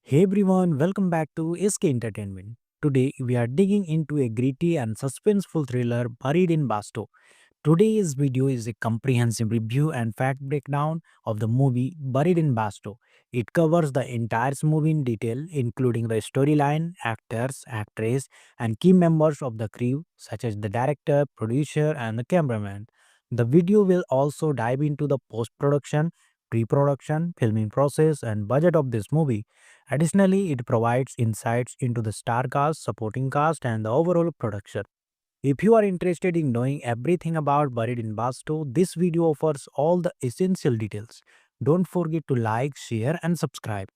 Hey everyone, welcome back to SK Entertainment. Today we are digging into a gritty and suspenseful thriller buried in Basto. Today's video is a comprehensive review and fact breakdown of the movie Buried in Basto. It covers the entire movie in detail, including the storyline, actors, actress, and key members of the crew, such as the director, producer, and the cameraman. The video will also dive into the post production, pre production, filming process, and budget of this movie. Additionally, it provides insights into the star cast, supporting cast, and the overall production. If you are interested in knowing everything about Buried in Basto, this video offers all the essential details. Don't forget to like, share, and subscribe.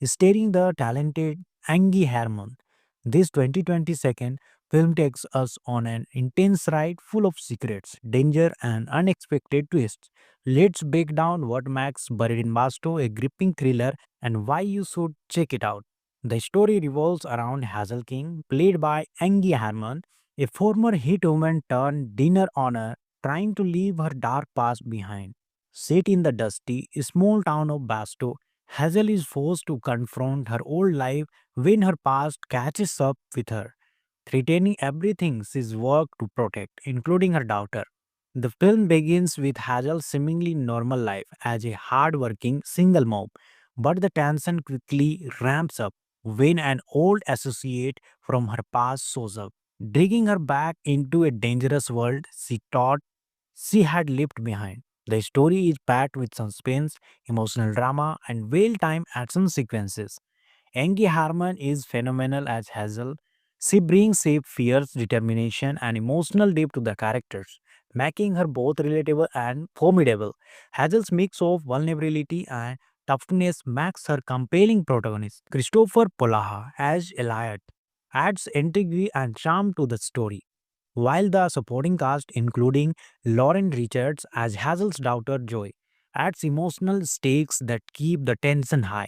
Starring the talented Angie Herman. This 2022 film takes us on an intense ride full of secrets, danger, and unexpected twists. Let's break down what makes Buried in Basto a gripping thriller and why you should check it out. The story revolves around Hazel King, played by Angie Harmon, a former hit woman turned dinner honor trying to leave her dark past behind. Set in the dusty, small town of Basto, Hazel is forced to confront her old life when her past catches up with her, threatening everything she's worked to protect, including her daughter. The film begins with Hazel's seemingly normal life as a hard-working single mom, but the tension quickly ramps up when an old associate from her past shows up, dragging her back into a dangerous world she thought she had left behind. The story is packed with suspense, emotional drama, and well-timed action sequences. Angie Harmon is phenomenal as Hazel. She brings shape, fierce determination, and emotional depth to the characters, making her both relatable and formidable. Hazel's mix of vulnerability and toughness makes her compelling protagonist. Christopher Polaha as Eliot adds intrigue and charm to the story, while the supporting cast, including Lauren Richards as Hazel's daughter Joy, adds emotional stakes that keep the tension high.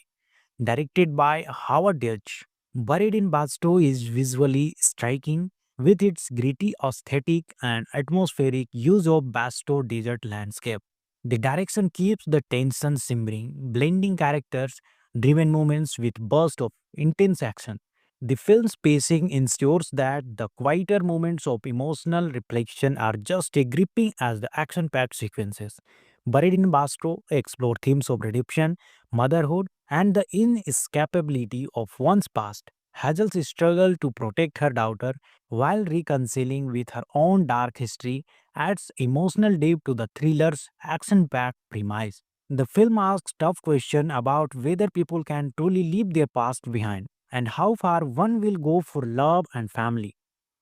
Directed by Howard Deutsch, Buried in Basto is visually striking with its gritty aesthetic and atmospheric use of Basto desert landscape. The direction keeps the tension simmering, blending characters driven moments with bursts of intense action. The film's pacing ensures that the quieter moments of emotional reflection are just as gripping as the action packed sequences. Buried in Basto explore themes of redemption, motherhood, and the inescapability of one's past. Hazel's struggle to protect her daughter while reconciling with her own dark history adds emotional depth to the thriller's action packed premise. The film asks tough questions about whether people can truly leave their past behind and how far one will go for love and family.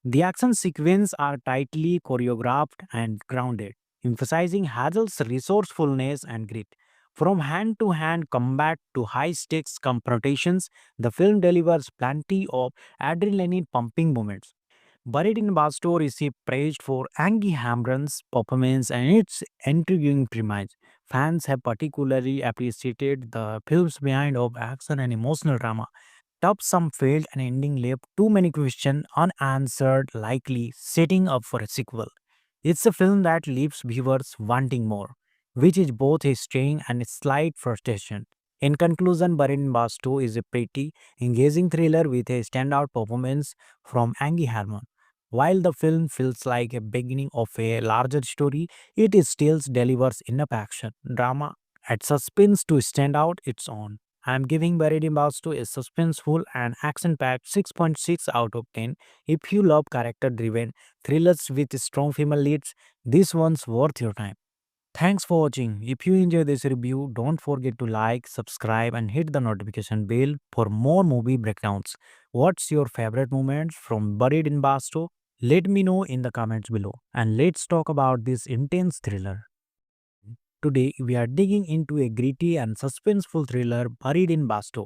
The action sequences are tightly choreographed and grounded, emphasizing Hazel's resourcefulness and grit. From hand to hand combat to high stakes confrontations, the film delivers plenty of adrenaline pumping moments. Buried in Basto received praise for Angie Hamron's performance and its intriguing premise. Fans have particularly appreciated the film's behind of action and emotional drama. Top some failed and ending left too many questions unanswered, likely setting up for a sequel. It's a film that leaves viewers wanting more, which is both a strain and a slight frustration. In conclusion, Barin Bastu is a pretty, engaging thriller with a standout performance from Angie Harmon. While the film feels like a beginning of a larger story, it is still delivers enough action, drama, and suspense to stand out its own. I am giving Buried in Bastu a suspenseful and action-packed 6.6 out of 10. If you love character-driven thrillers with strong female leads, this one's worth your time. Thanks for watching. If you enjoy this review, don't forget to like, subscribe, and hit the notification bell for more movie breakdowns. What's your favorite moments from Buried in Basto? Let me know in the comments below. And let's talk about this intense thriller. Today, we are digging into a gritty and suspenseful thriller Buried in Basto.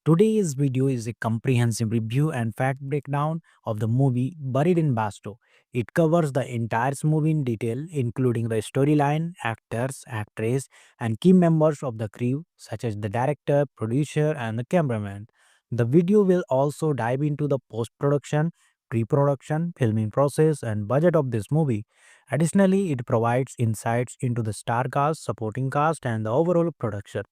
Today's video is a comprehensive review and fact breakdown of the movie Buried in Basto. It covers the entire movie in detail, including the storyline, actors, actress, and key members of the crew, such as the director, producer, and the cameraman. The video will also dive into the post-production, pre-production, filming process, and budget of this movie. Additionally, it provides insights into the star cast, supporting cast, and the overall production.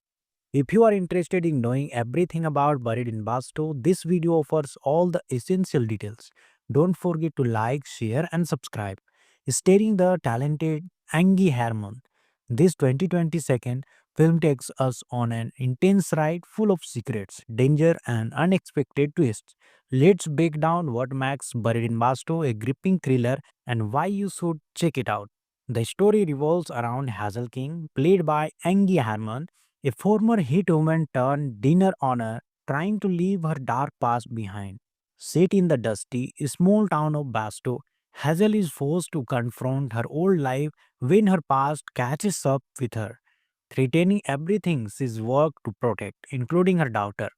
If you are interested in knowing everything about Buried in Basto, this video offers all the essential details. Don't forget to like, share, and subscribe. Starring the talented Angie Harmon, this 2022 film takes us on an intense ride full of secrets, danger, and unexpected twists. Let's break down what makes Buried in Basto a gripping thriller and why you should check it out. The story revolves around Hazel King, played by Angie Harmon, a former hit woman turned dinner honor trying to leave her dark past behind. Set in the dusty, small town of Basto, Hazel is forced to confront her old life when her past catches up with her, threatening everything she's worked to protect, including her daughter.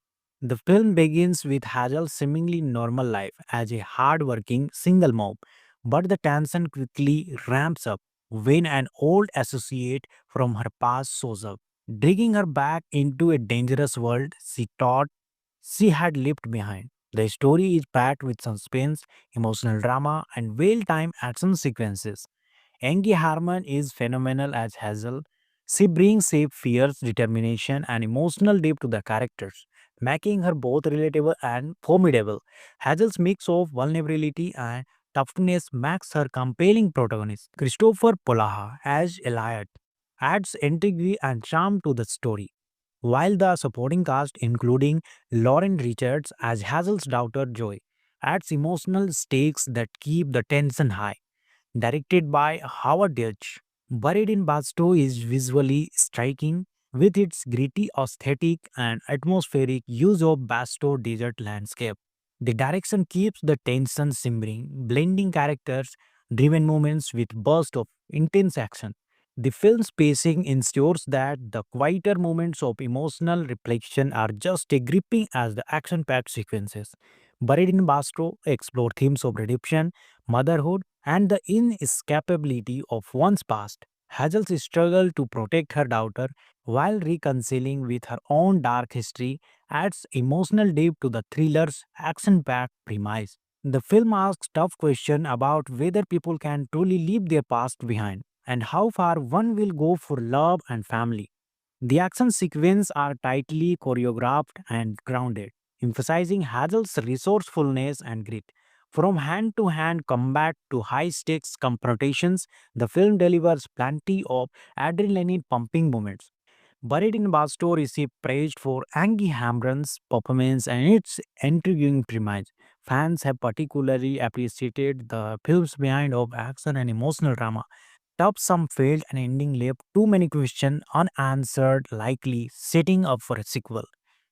The film begins with Hazel's seemingly normal life as a hard-working single mom, but the tension quickly ramps up when an old associate from her past shows up, dragging her back into a dangerous world she thought she had left behind. The story is packed with suspense, emotional drama, and well-timed action sequences. Angie Harmon is phenomenal as Hazel. She brings safe fears, determination, and emotional depth to the characters, making her both relatable and formidable. Hazel's mix of vulnerability and toughness makes her compelling protagonist. Christopher Polaha as Eliot adds intrigue and charm to the story, while the supporting cast, including Lauren Richards as Hazel's daughter Joy, adds emotional stakes that keep the tension high. Directed by Howard Deutsch, Buried in Basto is visually striking with its gritty aesthetic and atmospheric use of Basto desert landscape. The direction keeps the tension simmering, blending characters driven moments with bursts of intense action. The film's pacing ensures that the quieter moments of emotional reflection are just as gripping as the action packed sequences. Buried in Bastro explore themes of redemption, motherhood, and the inescapability of one's past. Hazel's struggle to protect her daughter while reconciling with her own dark history adds emotional depth to the thriller's action packed premise. The film asks tough questions about whether people can truly leave their past behind and how far one will go for love and family. The action sequences are tightly choreographed and grounded, emphasizing Hazel's resourcefulness and grit. From hand to hand combat to high stakes confrontations, the film delivers plenty of adrenaline pumping moments. Buried in Basto received praise for Angie Hamron's performance and its intriguing premise. Fans have particularly appreciated the film's behind of action and emotional drama. Top some failed and ending left too many questions unanswered, likely setting up for a sequel.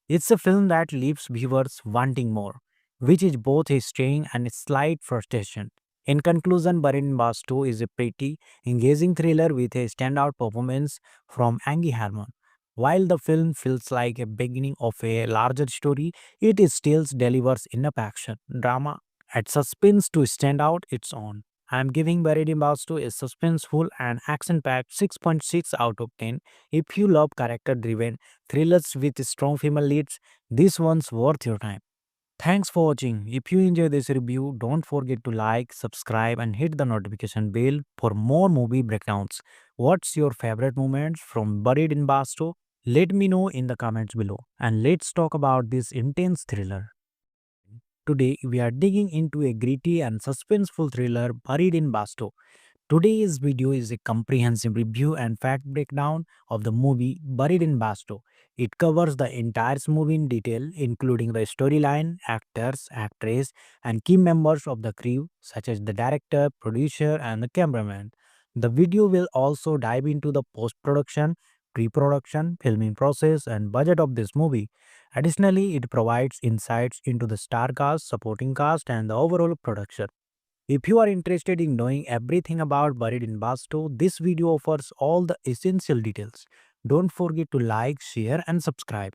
It's a film that leaves viewers wanting more, which is both a strain and a slight frustration. In conclusion, Barin Basto is a pretty, engaging thriller with a standout performance from Angie Harmon. While the film feels like a beginning of a larger story, it still delivers enough action, drama, and suspense to stand out its own. I am giving Buried in Basto a suspenseful and action-packed 6.6 out of 10. If you love character-driven thrillers with strong female leads, this one's worth your time. Thanks for watching. If you enjoyed this review, don't forget to like, subscribe and hit the notification bell for more movie breakdowns. What's your favorite moments from Buried in Basto? Let me know in the comments below and let's talk about this intense thriller. Today we are digging into a gritty and suspenseful thriller Buried in Basto. Today's video is a comprehensive review and fact breakdown of the movie Buried in Basto. It covers the entire movie in detail, including the storyline, actors, actress, and key members of the crew, such as the director, producer, and the cameraman. The video will also dive into the post production, pre production, filming process, and budget of this movie. Additionally, it provides insights into the star cast, supporting cast, and the overall production. If you are interested in knowing everything about Buried in Basto, this video offers all the essential details. Don't forget to like, share and subscribe.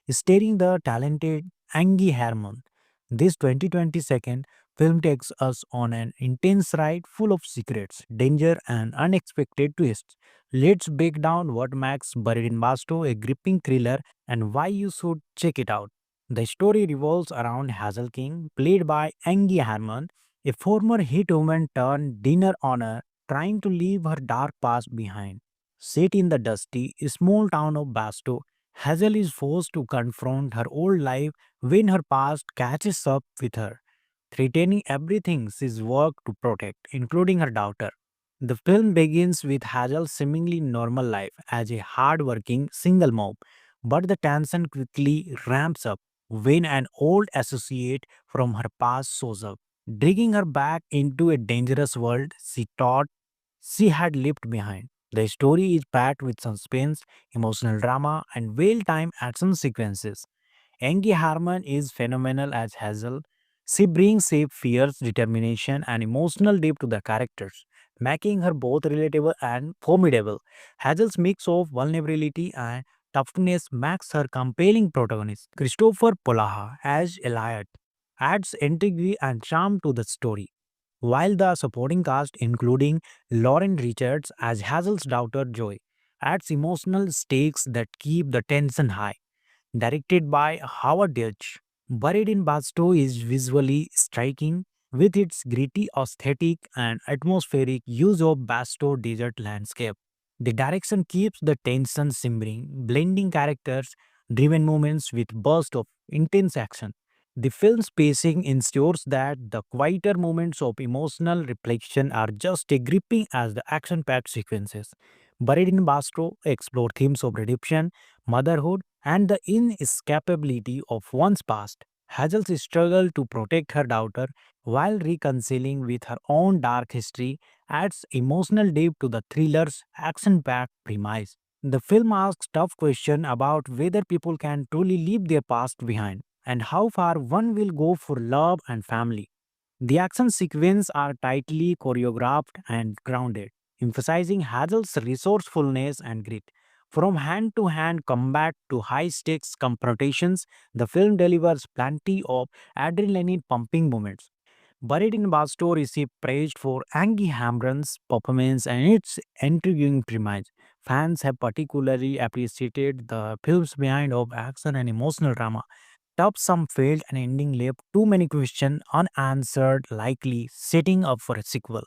Starring the talented Angie Harmon, this 2022 film takes us on an intense ride full of secrets, danger and unexpected twists. Let's break down what makes Buried in Basto a gripping thriller and why you should check it out. The story revolves around Hazel King, played by Angie Harmon, a former hit woman turned dinner honor trying to leave her dark past behind. Set in the dusty, small town of Basto, Hazel is forced to confront her old life when her past catches up with her, threatening everything she's worked to protect, including her daughter. The film begins with Hazel's seemingly normal life as a hard-working single mom, but the tension quickly ramps up when an old associate from her past shows up, dragging her back into a dangerous world she thought she had left behind. The story is packed with suspense, emotional drama, and well-timed action sequences. Angie Harmon is phenomenal as Hazel. She brings safe fears, determination, and emotional depth to the characters, making her both relatable and formidable. Hazel's mix of vulnerability and toughness makes her compelling protagonist. Christopher Polaha as Elliot adds intrigue and charm to the story, while the supporting cast, including Lauren Richards as Hazel's daughter Joy, adds emotional stakes that keep the tension high. Directed by Howard Deutsch, Buried in Basto is visually striking with its gritty aesthetic and atmospheric use of Basto desert landscape. The direction keeps the tension simmering, blending characters driven moments with bursts of intense action. The film's pacing ensures that the quieter moments of emotional reflection are just as gripping as the action packed sequences. Buried in Basto explore themes of redemption, motherhood, and the inescapability of one's past. Hazel's struggle to protect her daughter while reconciling with her own dark history adds emotional depth to the thriller's action packed premise. The film asks tough questions about whether people can truly leave their past behind and how far one will go for love and family. The action sequences are tightly choreographed and grounded, emphasizing Hazel's resourcefulness and grit. From hand to hand combat to high stakes confrontations, the film delivers plenty of adrenaline pumping moments. Buried in Basto received praise for Angie Hamron's performance and its intriguing premise. Fans have particularly appreciated the film's behind of action and emotional drama. Top some failed and ending left too many questions unanswered, likely setting up for a sequel.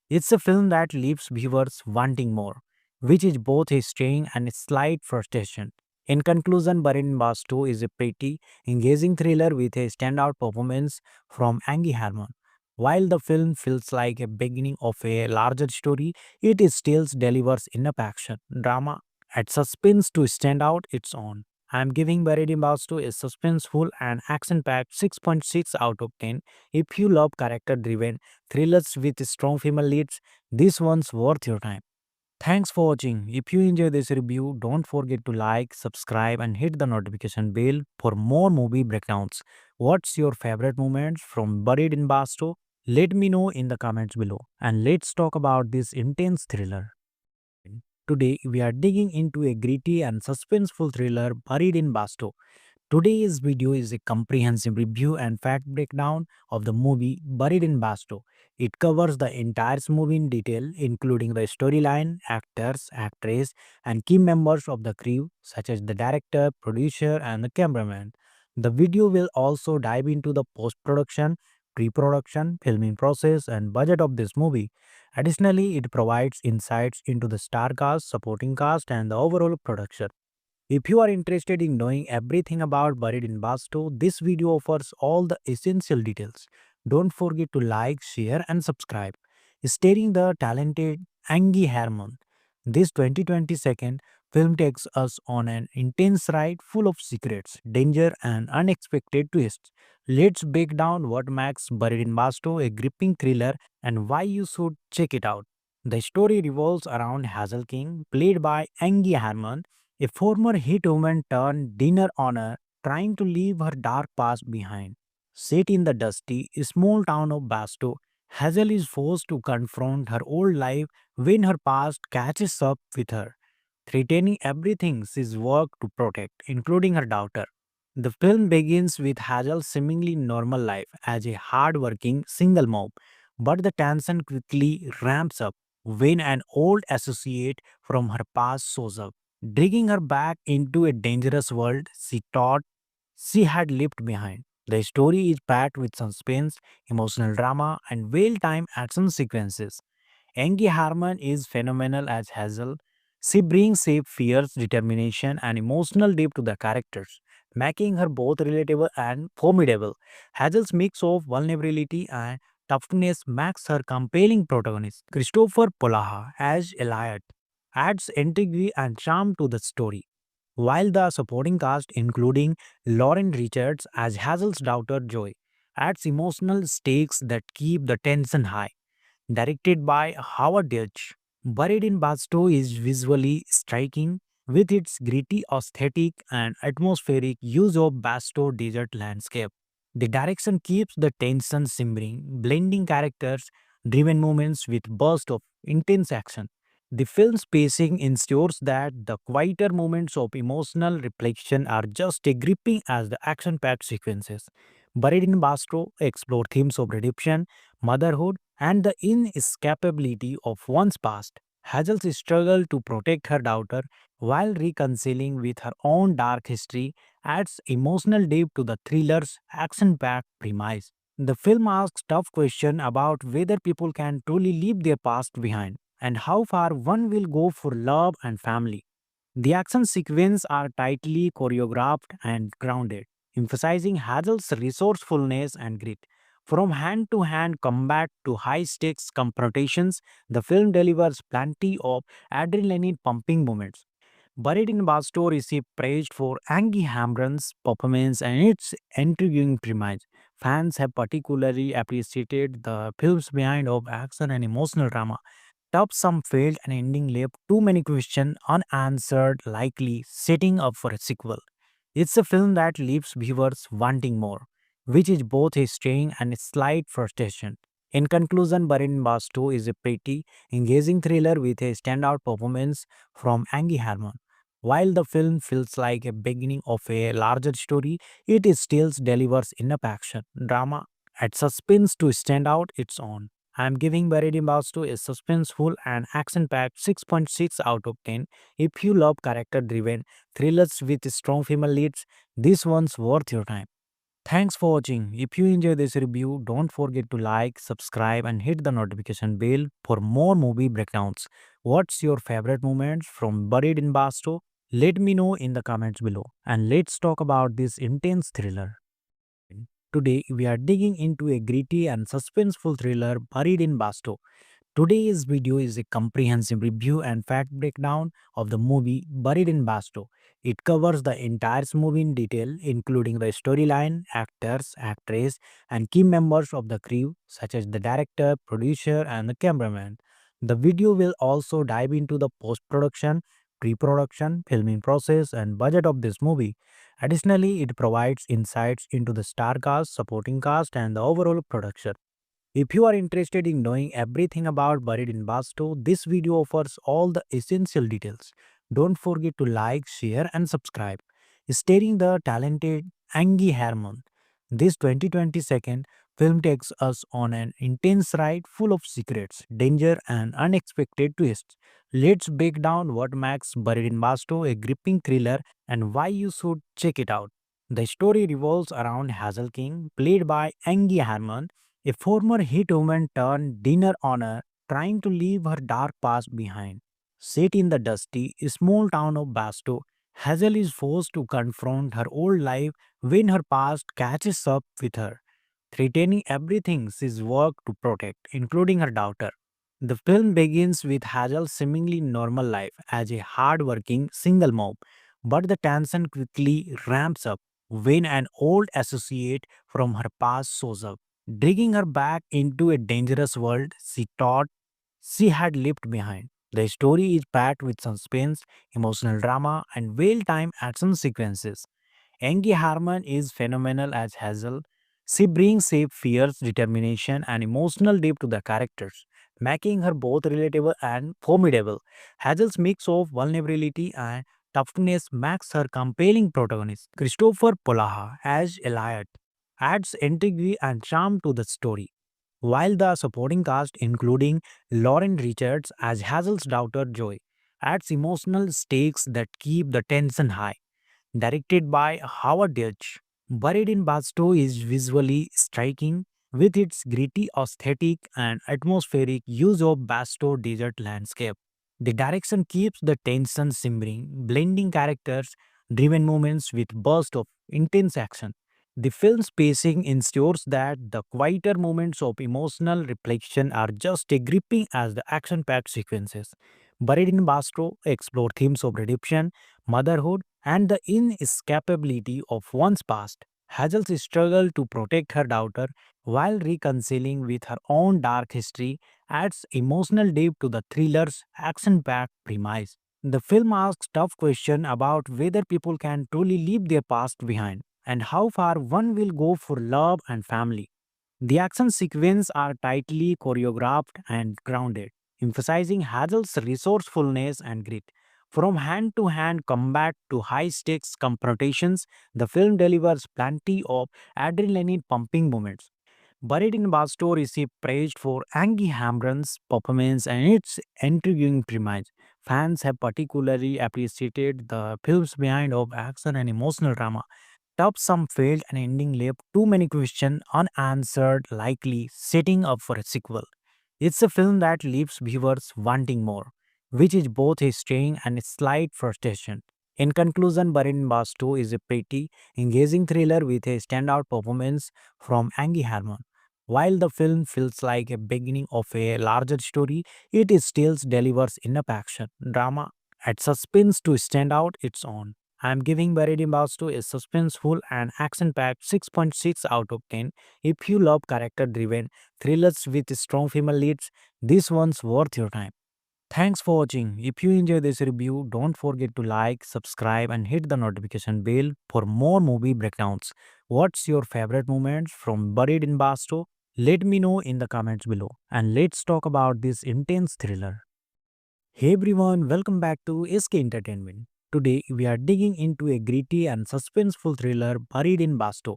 It's a film that leaves viewers wanting more, which is both a strain and a slight frustration. In conclusion, Barin Bastu is a pretty, engaging thriller with a standout performance from Angie Harmon. While the film feels like a beginning of a larger story, it is still delivers enough action, drama, and suspense to stand out its own. I am giving Buried in Bastu a suspenseful and action-packed 6.6 out of 10. If you love character-driven thrillers with strong female leads, this one's worth your time. Thanks for watching. If you enjoy this review, don't forget to like, subscribe and hit the notification bell for more movie breakdowns. What's your favorite moments from Buried in Basto? Let me know in the comments below. And let's talk about this intense thriller. Today, we are digging into a gritty and suspenseful thriller Buried in Basto. Today's video is a comprehensive review and fact breakdown of the movie Buried in Basto. It covers the entire movie in detail, including the storyline, actors, actress, and key members of the crew, such as the director, producer, and the cameraman. The video will also dive into the post production, pre production, filming process, and budget of this movie. Additionally, it provides insights into the star cast, supporting cast, and the overall production. If you are interested in knowing everything about Buried in Basto, this video offers all the essential details. Don't forget to like, share and subscribe. Starring the talented Angie Harmon, this 2022 film takes us on an intense ride full of secrets, danger and unexpected twists. Let's break down what makes Buried in Basto a gripping thriller and why you should check it out. The story revolves around Hazel King, played by Angie Harmon, a former hit woman turned dinner honor trying to leave her dark past behind. Set in the dusty, small town of Basto, Hazel is forced to confront her old life when her past catches up with her, threatening everything she's worked to protect, including her daughter. The film begins with Hazel's seemingly normal life as a hard-working single mom, but the tension quickly ramps up when an old associate from her past shows up, dragging her back into a dangerous world she thought she had left behind. The story is packed with suspense, emotional drama, and well-timed action sequences. Angie Harmon is phenomenal as Hazel. She brings safe fears, determination, and emotional depth to the characters, making her both relatable and formidable. Hazel's mix of vulnerability and toughness makes her compelling protagonist. Christopher Polaha as Elliot adds intrigue and charm to the story, while the supporting cast, including Lauren Richards as Hazel's daughter Joy, adds emotional stakes that keep the tension high. Directed by Howard Deutsch, Buried in Basto is visually striking with its gritty aesthetic and atmospheric use of Basto desert landscape. The direction keeps the tension simmering, blending characters driven moments with bursts of intense action. The film's pacing ensures that the quieter moments of emotional reflection are just as gripping as the action packed sequences. Buried in Bastro explore themes of redemption, motherhood, and the inescapability of one's past. Hazel's struggle to protect her daughter while reconciling with her own dark history adds emotional depth to the thriller's action packed premise. The film asks tough questions about whether people can truly leave their past behind and how far one will go for love and family. The action sequences are tightly choreographed and grounded, emphasizing Hazel's resourcefulness and grit. From hand to hand combat to high stakes confrontations, the film delivers plenty of adrenaline pumping moments. Buried in Basto received praise for Angie Hamron's performance and its intriguing premise. Fans have particularly appreciated the film's behind of action and emotional drama. Top some failed and ending left too many questions unanswered, likely setting up for a sequel. It's a film that leaves viewers wanting more, which is both a strain and a slight frustration. In conclusion, Barin Basto is a pretty engaging thriller with a standout performance from Angie Harmon. While the film feels like a beginning of a larger story, it is still delivers enough action, drama, and suspense to stand out its own. I am giving Buried in Basto a suspenseful and action-packed 6.6 out of 10. If you love character-driven thrillers with strong female leads, this one's worth your time. Thanks for watching. If you enjoyed this review, don't forget to like, subscribe, and hit the notification bell for more movie breakdowns. What's your favorite moments from Buried in Basto? Let me know in the comments below. And let's talk about this intense thriller. Today, we are digging into a gritty and suspenseful thriller Buried in Basto. Today's video is a comprehensive review and fact breakdown of the movie Buried in Basto. It covers the entire movie in detail, including the storyline, actors, actress, and key members of the crew, such as the director, producer, and the cameraman. The video will also dive into the post production, pre production, filming process, and budget of this movie. Additionally, it provides insights into the star cast, supporting cast, and the overall production. If you are interested in knowing everything about Buried in Basto, this video offers all the essential details. Don't forget to like, share, and subscribe. Starring the talented Angie Harmon, this 2022 film takes us on an intense ride full of secrets, danger, and unexpected twists. Let's break down what makes Buried in Basto a gripping thriller and why you should check it out. The story revolves around Hazel King, played by Angie Harmon, a former hit woman turned dinner honor trying to leave her dark past behind. Set in the dusty, small town of Basto, Hazel is forced to confront her old life when her past catches up with her, threatening everything she's worked to protect, including her daughter. The film begins with Hazel's seemingly normal life as a hard-working single mom, but the tension quickly ramps up when an old associate from her past shows up, dragging her back into a dangerous world she thought she had left behind. The story is packed with suspense, emotional drama, and well-timed action sequences. Angie Harmon is phenomenal as Hazel. She brings shape, fierce determination, and emotional depth to the characters, making her both relatable and formidable. Hazel's mix of vulnerability and toughness makes her compelling protagonist. Christopher Polaha as Elliot adds intrigue and charm to the story, while the supporting cast, including Lauren Richards as Hazel's daughter Joy, adds emotional stakes that keep the tension high. Directed by Howard Deutsch, Buried in Basto is visually striking with its gritty aesthetic and atmospheric use of Basto desert landscape. The direction keeps the tension simmering, blending characters driven moments with bursts of intense action. The film's pacing ensures that the quieter moments of emotional reflection are just as gripping as the action packed sequences. Buried in Basto explore themes of redemption, motherhood, and the inescapability of one's past. Hazel's struggle to protect her daughter while reconciling with her own dark history adds emotional depth to the thriller's action packed premise. The film asks tough questions about whether people can truly leave their past behind and how far one will go for love and family. The action sequences are tightly choreographed and grounded, emphasizing Hazel's resourcefulness and grit. From hand to hand combat to high stakes confrontations, the film delivers plenty of adrenaline pumping moments. Buried in Basto received praise for Angie Hamron's performance and its intriguing premise. Fans have particularly appreciated the film's behind of action and emotional drama. Top some failed and ending left too many questions unanswered, likely setting up for a sequel. It's a film that leaves viewers wanting more, which is both a strain and a slight frustration. In conclusion, Barin Bastu is a pretty engaging thriller with a standout performance from Angie Harmon. While the film feels like a beginning of a larger story, it is still delivers enough action, drama, and suspense to stand out its own. I am giving Buried in Bastu a suspenseful and action-packed 6.6 out of 10. If you love character-driven thrillers with strong female leads, this one's worth your time. Thanks for watching. If you enjoy this review, don't forget to like, subscribe, and hit the notification bell for more movie breakdowns. What's your favorite moments from Buried in Basto? Let me know in the comments below. And let's talk about this intense thriller. Hey everyone, welcome back to SK Entertainment. Today we are digging into a gritty and suspenseful thriller Buried in Basto.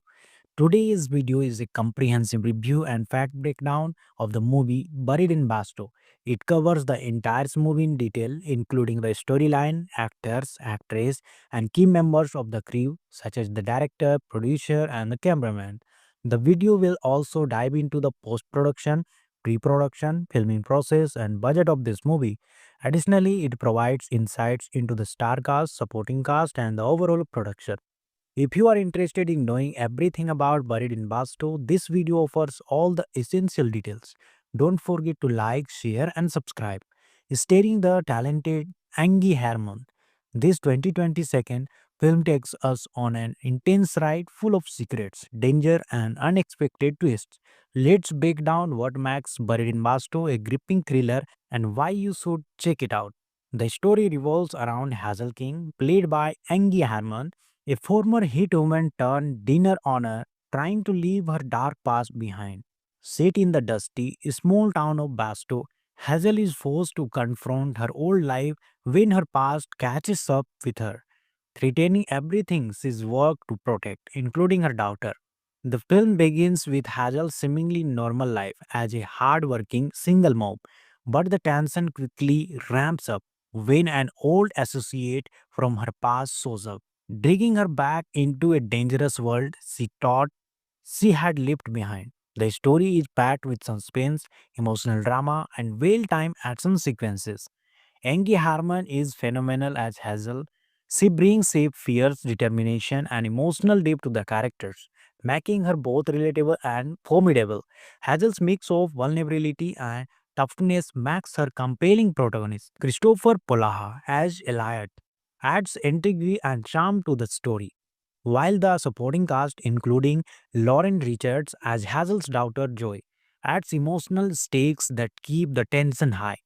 Today's video is a comprehensive review and fact breakdown of the movie Buried in Basto. It covers the entire movie in detail, including the storyline, actors, actress, and key members of the crew, such as the director, producer, and the cameraman. The video will also dive into the post production, pre production, filming process, and budget of this movie. Additionally, it provides insights into the star cast, supporting cast, and the overall production. If you are interested in knowing everything about Buried in Basto, this video offers all the essential details. Don't forget to like, share, and subscribe. Starring the talented Angie Herman, this 2022 film takes us on an intense ride full of secrets, danger, and unexpected twists. Let's break down what makes Buried in Basto a gripping thriller and why you should check it out. The story revolves around Hazel King, played by Angie Herman, a former hit woman turned dinner honor trying to leave her dark past behind. Set in the dusty, small town of Basto, Hazel is forced to confront her old life when her past catches up with her, threatening everything she's worked to protect, including her daughter. The film begins with Hazel's seemingly normal life as a hard-working single mom, but the tension quickly ramps up when an old associate from her past shows up, dragging her back into a dangerous world she thought she had left behind. The story is packed with suspense, emotional drama, and well-timed action sequences. Angie Harmon is phenomenal as Hazel. She brings shape, fierce determination, and emotional depth to the characters, making her both relatable and formidable. Hazel's mix of vulnerability and toughness makes her compelling protagonist. Christopher Polaha as Eliot adds intrigue and charm to the story, while the supporting cast, including Lauren Richards as Hazel's daughter Joy, adds emotional stakes that keep the tension high.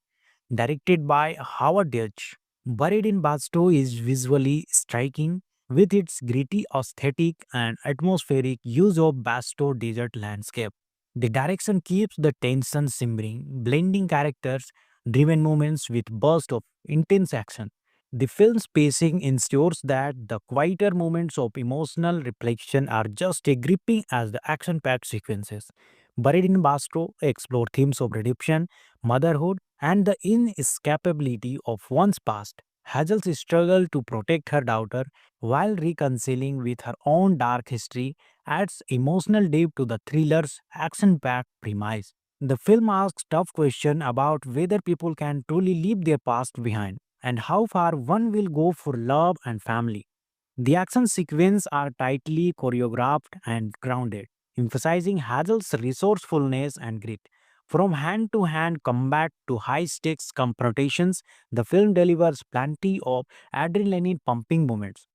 Directed by Howard Deutsch, Buried in Basto is visually striking with its gritty aesthetic and atmospheric use of Basto desert landscape. The direction keeps the tension simmering, blending characters driven moments with bursts of intense action. The film's pacing ensures that the quieter moments of emotional reflection are just as gripping as the action packed sequences. Buried in Basto explore themes of redemption, motherhood, and the inescapability of one's past. Hazel's struggle to protect her daughter while reconciling with her own dark history adds emotional depth to the thriller's action packed premise. The film asks tough questions about whether people can truly leave their past behind and how far one will go for love and family. The action sequences are tightly choreographed and grounded, emphasizing Hazel's resourcefulness and grit. From hand to hand combat to high stakes confrontations, the film delivers plenty of adrenaline pumping moments.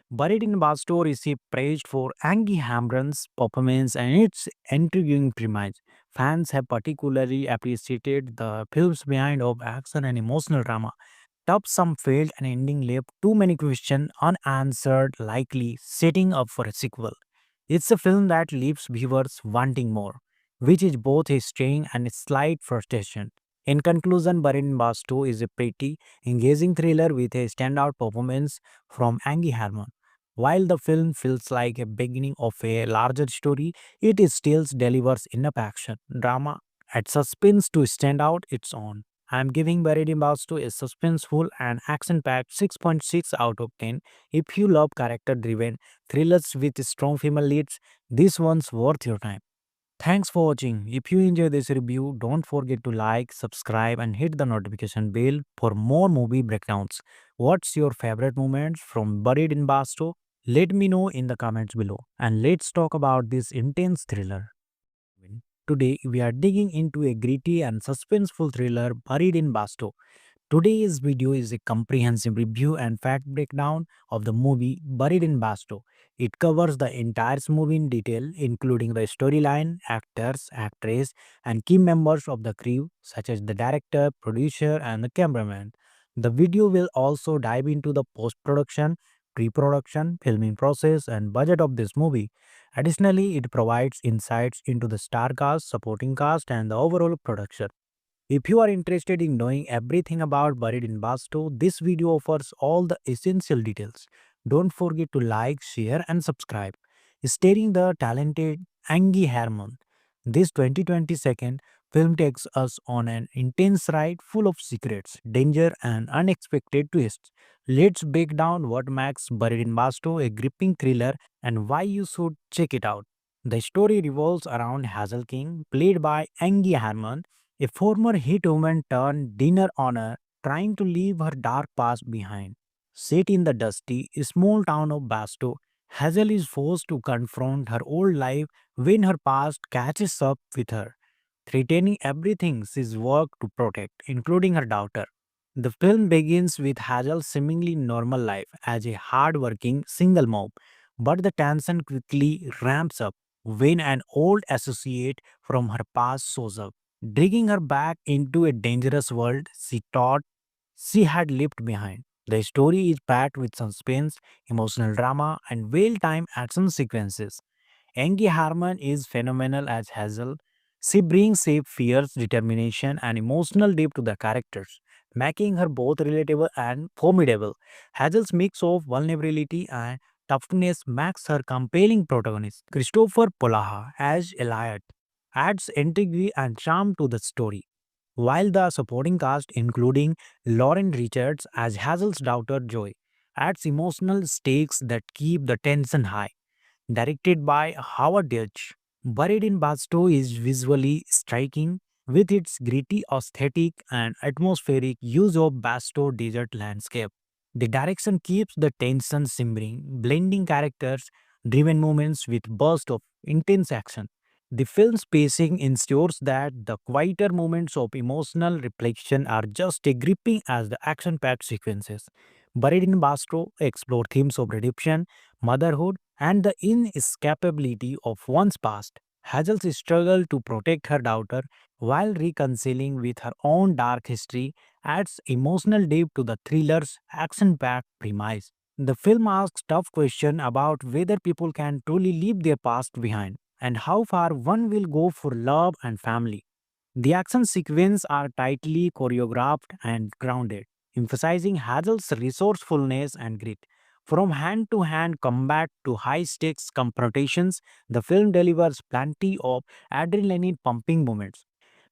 Buried in Basto received praise for Angie Hamron's performance and its intriguing premise. Fans have particularly appreciated the film's behind of action and emotional drama. Top some failed and ending left too many questions unanswered, likely setting up for a sequel. It's a film that leaves viewers wanting more, which is both a strain and a slight frustration. In conclusion, Buried in Basto is a pretty engaging thriller with a standout performance from Angie Harmon. While the film feels like a beginning of a larger story, it is still delivers enough action, drama, and suspense to stand out its own. I am giving Buried in Basto a suspenseful and action-packed 6.6 out of 10. If you love character-driven thrillers with strong female leads, this one's worth your time. Thanks for watching. If you enjoy this review, don't forget to like, subscribe, and hit the notification bell for more movie breakdowns. What's your favorite moments from Buried in Basto? Let me know in the comments below. And let's talk about this intense thriller. Today, we are digging into a gritty and suspenseful thriller Buried in Basto. Today's video is a comprehensive review and fact breakdown of the movie Buried in Basto. It covers the entire movie in detail, including the storyline, actors, actress, and key members of the crew, such as the director, producer, and the cameraman. The video will also dive into the post production, pre production, filming process, and budget of this movie. Additionally, it provides insights into the star cast, supporting cast, and the overall production. If you are interested in knowing everything about Buried in Basto, this video offers all the essential details. Don't forget to like, share, and subscribe. Starring the talented Angie Harmon, this 2022 film takes us on an intense ride full of secrets, danger, and unexpected twists. Let's break down what makes Buried in Basto a gripping thriller and why you should check it out. The story revolves around Hazel King, played by Angie Harmon, a former hit woman turned dinner honor trying to leave her dark past behind. Set in the dusty, small town of Basto, Hazel is forced to confront her old life when her past catches up with her, threatening everything she's worked to protect, including her daughter. The film begins with Hazel's seemingly normal life as a hard-working single mom, but the tension quickly ramps up when an old associate from her past shows up, dragging her back into a dangerous world she thought she had left behind. The story is packed with suspense, emotional drama, and well-timed action sequences. Angie Harmon is phenomenal as Hazel. She brings safe fears, determination, and emotional depth to the characters, making her both relatable and formidable. Hazel's mix of vulnerability and toughness makes her compelling protagonist. Christopher Polaha as Eliot adds intrigue and charm to the story, while the supporting cast, including Lauren Richards as Hazel's daughter Joy, adds emotional stakes that keep the tension high. Directed by Howard Deutsch, Buried in Basto is visually striking with its gritty aesthetic and atmospheric use of Basto desert landscape. The direction keeps the tension simmering, blending characters driven moments with bursts of intense action. The film's pacing ensures that the quieter moments of emotional reflection are just as gripping as the action packed sequences. Buried in Basto explore themes of redemption, motherhood, and the inescapability of one's past. Hazel's struggle to protect her daughter while reconciling with her own dark history adds emotional depth to the thriller's action packed premise. The film asks tough questions about whether people can truly leave their past behind and how far one will go for love and family. The action sequences are tightly choreographed and grounded, emphasizing Hazel's resourcefulness and grit. From hand to hand combat to high stakes confrontations, the film delivers plenty of adrenaline pumping moments.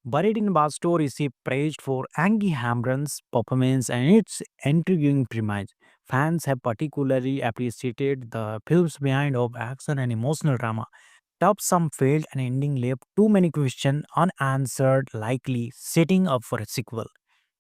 Buried in Basto received praise for Angie Hamron's performance and its intriguing premise. Fans have particularly appreciated the film's behind of action and emotional drama. Top some failed and ending left too many questions unanswered, likely setting up for a sequel.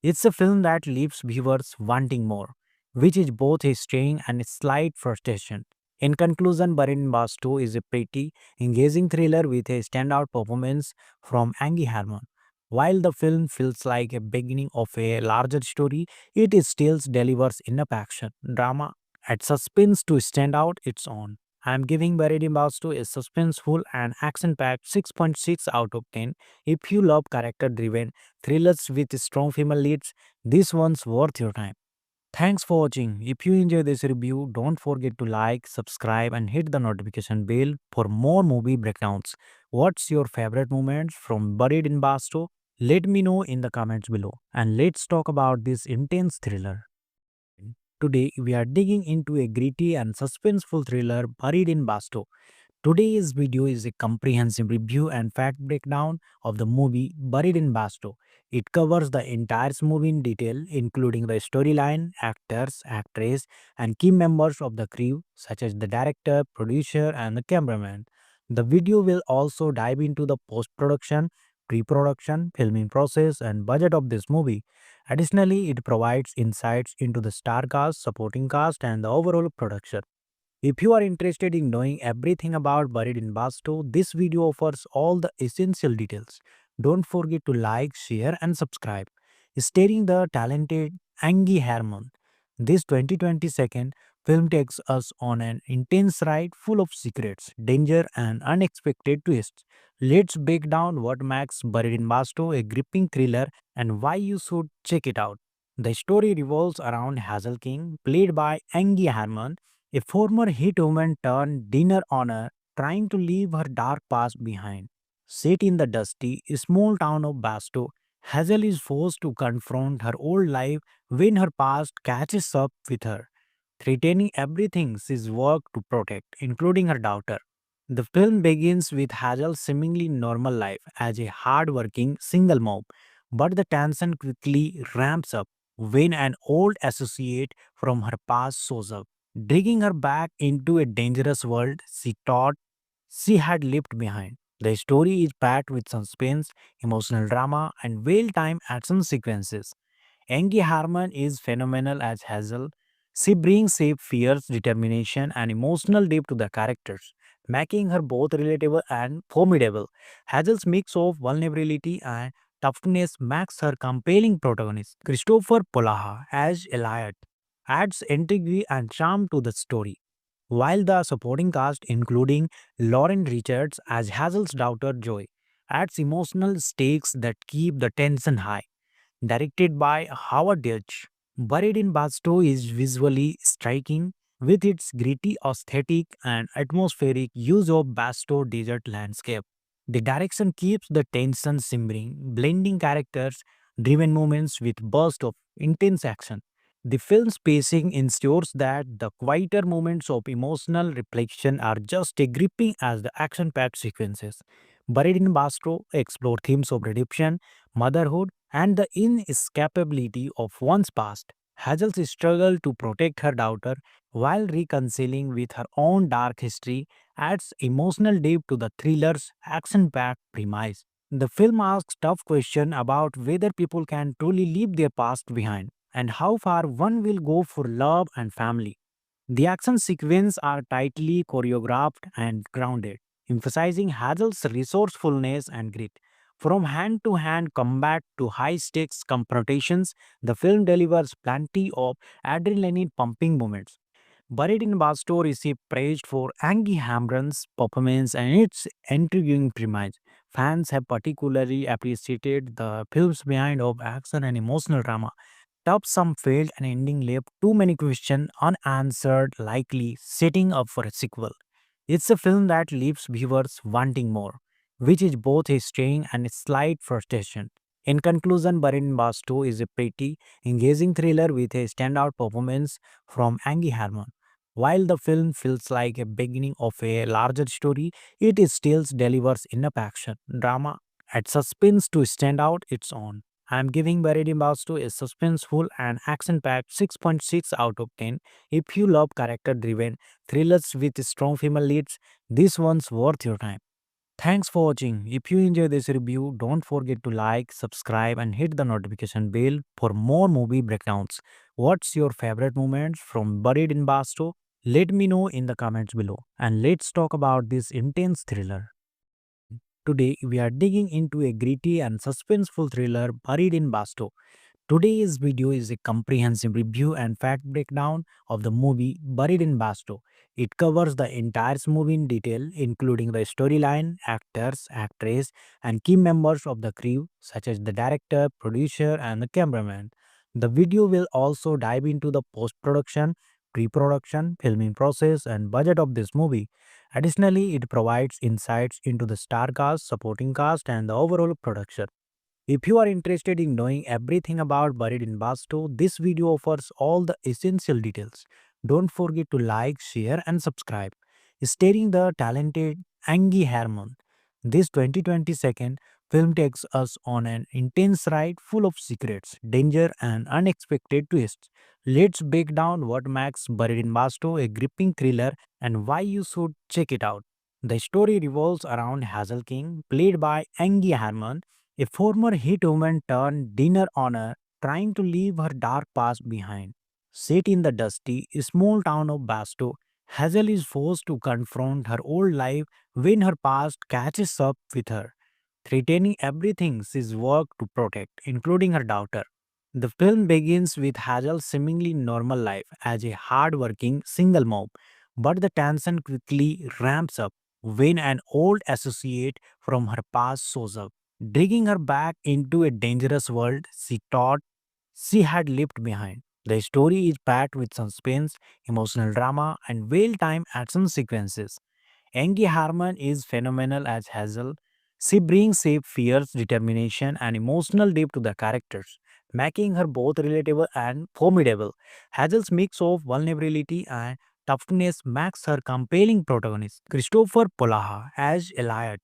It's a film that leaves viewers wanting more, which is both a strain and a slight frustration. In conclusion, Buried in Basto is a pretty, engaging thriller with a standout performance from Angie Harmon. While the film feels like a beginning of a larger story, it is still delivers enough action, drama, and suspense to stand out its own. I am giving Buried in Basto a suspenseful and action-packed 6.6 out of 10. If you love character-driven thrillers with strong female leads, this one's worth your time. Thanks for watching. If you enjoy this review, don't forget to like, subscribe, and hit the notification bell for more movie breakdowns. What's your favorite moments from Buried in Basto? Let me know in the comments below and let's talk about this intense thriller. Today, we are digging into a gritty and suspenseful thriller buried in Basto. Today's video is a comprehensive review and fact breakdown of the movie Buried in Basto. It covers the entire movie in detail, including the storyline, actors, actress, and key members of the crew, such as the director, producer, and the cameraman. The video will also dive into the post production, pre production, filming process, and budget of this movie. Additionally, it provides insights into the star cast, supporting cast, and the overall production. If you are interested in knowing everything about Buried in Basto, this video offers all the essential details. Don't forget to like, share, and subscribe. Starring the talented Angie Herman, this 2022 film takes us on an intense ride full of secrets, danger, and unexpected twists. Let's break down what makes Buried in Basto a gripping thriller and why you should check it out. The story revolves around Hazel King, played by Angie Herman, a former hit woman turned dinner honor trying to leave her dark past behind. Set in the dusty, small town of Basto, Hazel is forced to confront her old life when her past catches up with her, threatening everything she's worked to protect, including her daughter. The film begins with Hazel's seemingly normal life as a hard-working single mom, but the tension quickly ramps up when an old associate from her past shows up, dragging her back into a dangerous world she thought she had left behind. The story is packed with suspense, emotional drama, and well-timed action sequences. Angie Harmon is phenomenal as Hazel. She brings shape, fierce determination, and emotional depth to the characters, making her both relatable and formidable. Hazel's mix of vulnerability and toughness makes her compelling protagonist. Christopher Polaha as Eliot adds intrigue and charm to the story, while the supporting cast, including Lauren Richards as Hazel's daughter Joy, adds emotional stakes that keep the tension high. Directed by Howard Deutsch, Buried in Basto is visually striking with its gritty aesthetic and atmospheric use of Basto desert landscape. The direction keeps the tension simmering, blending characters driven moments with bursts of intense action. The film's pacing ensures that the quieter moments of emotional reflection are just as gripping as the action packed sequences. Buried in Basto explore themes of redemption, motherhood, and the inescapability of one's past. Hazel's struggle to protect her daughter while reconciling with her own dark history adds emotional depth to the thriller's action packed premise. The film asks tough questions about whether people can truly leave their past behind and how far one will go for love and family. The action sequences are tightly choreographed and grounded, emphasizing Hazel's resourcefulness and grit. From hand to hand combat to high stakes confrontations, the film delivers plenty of adrenaline pumping moments. Buried in Basto received praise for Angie Hamron's performance and its intriguing premise. Fans have particularly appreciated the film's behind of action and emotional drama. Top some failed and ending left too many questions unanswered, likely setting up for a sequel. It's a film that leaves viewers wanting more, which is both a strain and a slight frustration. In conclusion, Barin Basto is a pretty, engaging thriller with a standout performance from Angie Harmon. While the film feels like a beginning of a larger story, it still delivers enough action, drama, and suspense to stand out its own. I am giving Buried in Basto a suspenseful and action-packed 6.6 out of 10. If you love character-driven thrillers with strong female leads, this one's worth your time. Thanks for watching. If you enjoy this review, don't forget to like, subscribe, and hit the notification bell for more movie breakdowns. What's your favorite moments from Buried in Basto? Let me know in the comments below. And let's talk about this intense thriller. Today, we are digging into a gritty and suspenseful thriller Buried in Basto. Today's video is a comprehensive review and fact breakdown of the movie Buried in Basto. It covers the entire movie in detail, including the storyline, actors, actress, and key members of the crew, such as the director, producer, and the cameraman. The video will also dive into the post production, pre production, filming process, and budget of this movie. Additionally, it provides insights into the star cast, supporting cast, and the overall production. If you are interested in knowing everything about Buried in Basto, this video offers all the essential details. Don't forget to like, share, and subscribe. Starring the talented Angie Harmon, this 2022 film takes us on an intense ride full of secrets, danger, and unexpected twists. Let's break down what makes Buried in Basto a gripping thriller and why you should check it out. The story revolves around Hazel King, played by Angie Harmon, a former hit woman turned dinner honor trying to leave her dark past behind. Set in the dusty, small town of Basto, Hazel is forced to confront her old life when her past catches up with her, threatening everything she's worked to protect, including her daughter. The film begins with Hazel's seemingly normal life as a hard-working single mom, but the tension quickly ramps up when an old associate from her past shows up, dragging her back into a dangerous world she thought she had left behind. The story is packed with suspense, emotional drama, and well-timed action sequences. Angie Harmon is phenomenal as Hazel. She brings safe fears, determination, and emotional depth to the characters, making her both relatable and formidable. Hazel's mix of vulnerability and toughness makes her compelling protagonist. Christopher Polaha as Eliot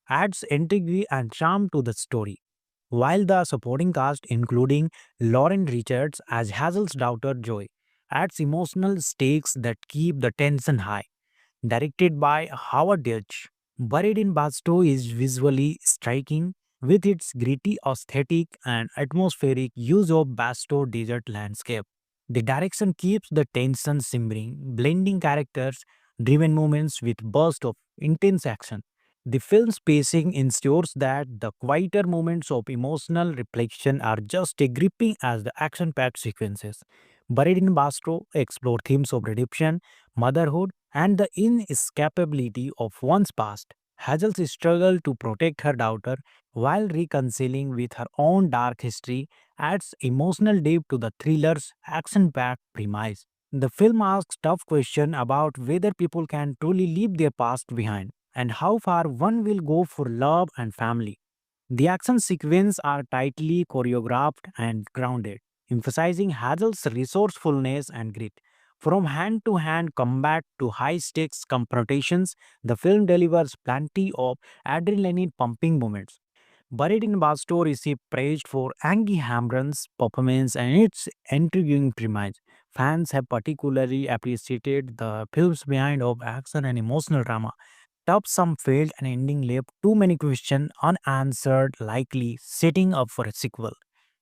adds intrigue and charm to the story, while the supporting cast, including Lauren Richards as Hazel's daughter Joy, adds emotional stakes that keep the tension high. Directed by Howard Deutsch, Buried in Basto is visually striking with its gritty aesthetic and atmospheric use of Basto desert landscape. The direction keeps the tension simmering, blending characters driven moments with bursts of intense action. The film's pacing ensures that the quieter moments of emotional reflection are just as gripping as the action packed sequences. Buried in Basto explore themes of redemption, motherhood, and the inescapability of one's past. Hazel's struggle to protect her daughter while reconciling with her own dark history adds emotional depth to the thriller's action packed premise. The film asks tough questions about whether people can truly leave their past behind and how far one will go for love and family. The action sequences are tightly choreographed and grounded, emphasizing Hazel's resourcefulness and grit. From hand to hand combat to high stakes confrontations, the film delivers plenty of adrenaline pumping moments. Buried in Basto received praise for Angie Hamron's performance and its intriguing premise. Fans have particularly appreciated the film's behind of action and emotional drama. Top some failed and ending left too many questions unanswered, likely setting up for a sequel.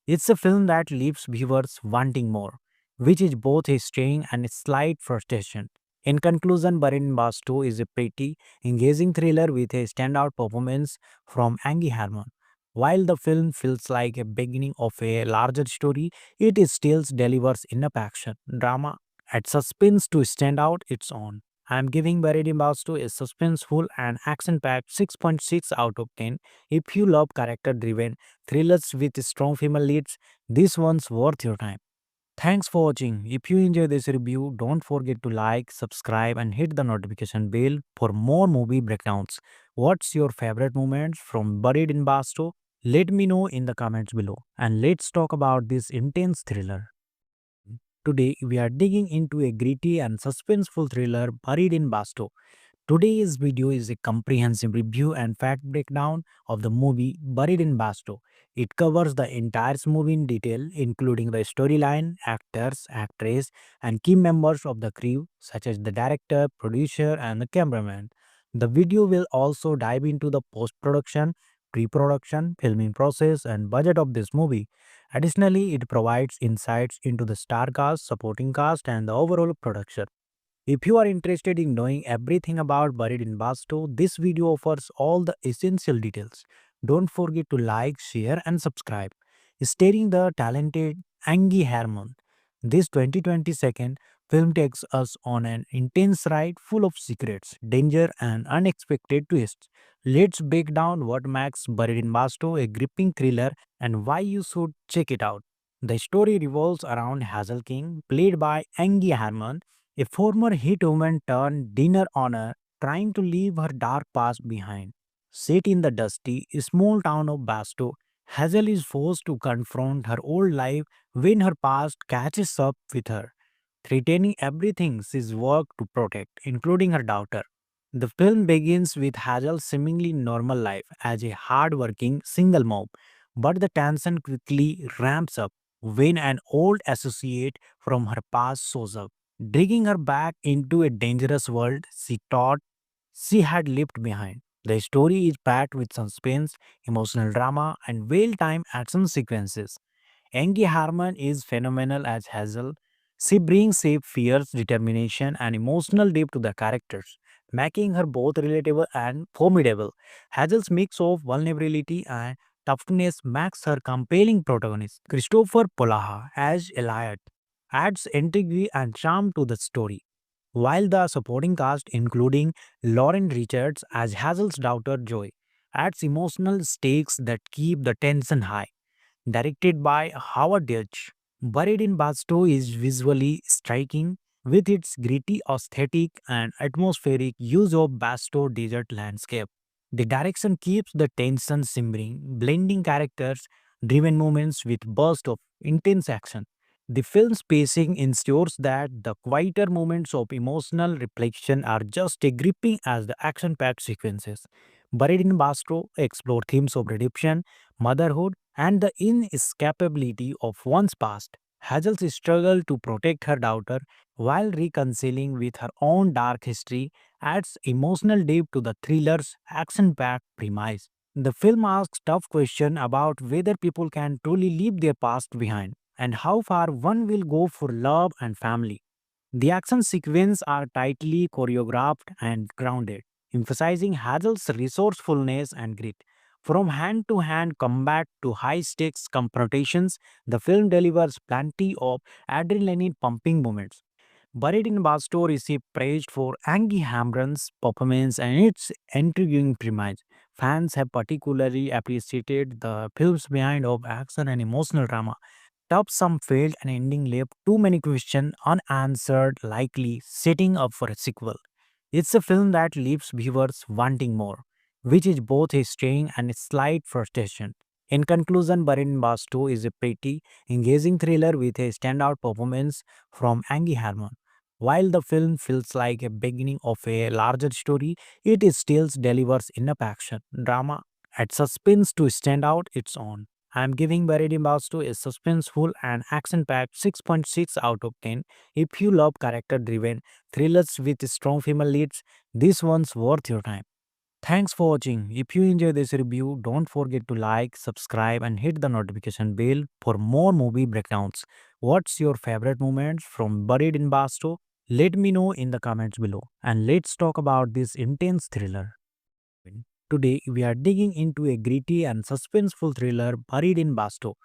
It's a film that leaves viewers wanting more, which is both a strain and a slight frustration. In conclusion, Barin Basto is a pretty, engaging thriller with a standout performance from Angie Harmon. While the film feels like a beginning of a larger story, it is still delivers enough action, drama, and suspense to stand out its own. I am giving Buried in Basto a suspenseful and action-packed 6.6 out of 10. If you love character-driven thrillers with strong female leads, this one's worth your time. Thanks for watching. If you enjoyed this review, don't forget to like, subscribe, and hit the notification bell for more movie breakdowns. What's your favorite moments from Buried in Basto? Let me know in the comments below. And let's talk about this intense thriller. Today, we are digging into a gritty and suspenseful thriller Buried in Basto. Today's video is a comprehensive review and fact breakdown of the movie Buried in Basto. It covers the entire movie in detail, including the storyline, actors, actress, and key members of the crew, such as the director, producer, and the cameraman. The video will also dive into the post production, pre production, filming process, and budget of this movie. Additionally, it provides insights into the star cast, supporting cast, and the overall production. If you are interested in knowing everything about Buried in Basto, this video offers all the essential details. Don't forget to like, share, and subscribe. Starring the talented Angie Harmon, this 2022 film takes us on an intense ride full of secrets, danger, and unexpected twists. Let's break down what makes Buried in Basto a gripping thriller and why you should check it out. The story revolves around Hazel King, played by Angie Harmon, a former hit woman turned dinner honor trying to leave her dark past behind. Set in the dusty, small town of Basto, Hazel is forced to confront her old life when her past catches up with her, threatening everything she's worked to protect, including her daughter. The film begins with Hazel's seemingly normal life as a hard-working single mom, but the tension quickly ramps up when an old associate from her past shows up, dragging her back into a dangerous world she thought she had left behind. The story is packed with suspense, emotional drama, and well-timed action sequences. Angie Harmon is phenomenal as Hazel. She brings shape, fears, determination, and emotional depth to the characters, making her both relatable and formidable. Hazel's mix of vulnerability and toughness makes her compelling protagonist. Christopher Polaha as Eliot adds intrigue and charm to the story, while the supporting cast, including Lauren Richards as Hazel's daughter Joy, adds emotional stakes that keep the tension high. Directed by Howard Deutsch, Buried in Basto is visually striking with its gritty aesthetic and atmospheric use of Basto desert landscape. The direction keeps the tension simmering, blending characters driven moments with bursts of intense action. The film's pacing ensures that the quieter moments of emotional reflection are just as gripping as the action packed sequences. Buried in Basto explore themes of redemption, motherhood, and the inescapability of one's past. Hazel's struggle to protect her daughter while reconciling with her own dark history adds emotional depth to the thriller's action packed premise. The film asks tough questions about whether people can truly leave their past behind and how far one will go for love and family. The action sequences are tightly choreographed and grounded, emphasizing Hazel's resourcefulness and grit. From hand to hand combat to high stakes confrontations, the film delivers plenty of adrenaline pumping moments. Buried in Basto received praise for Angie Hamron's performance and its intriguing premise. Fans have particularly appreciated the film's behind of action and emotional drama. Top some failed and ending left too many questions unanswered, likely setting up for a sequel. It's a film that leaves viewers wanting more, which is both a strain and a slight frustration. In conclusion, Barin Bastu is a pretty engaging thriller with a standout performance from Angie Harmon. While the film feels like a beginning of a larger story, it still delivers enough action, drama, and suspense to stand out its own. I am giving Buried in Bastu a suspenseful and action-packed 6.6 out of 10. If you love character-driven thrillers with strong female leads, this one's worth your time. Thanks for watching. If you enjoy this review, don't forget to like, subscribe, and hit the notification bell for more movie breakdowns. What's your favorite moments from Buried in Basto? Let me know in the comments below. And let's talk about this intense thriller. Today, we are digging into a gritty and suspenseful thriller Buried in Basto.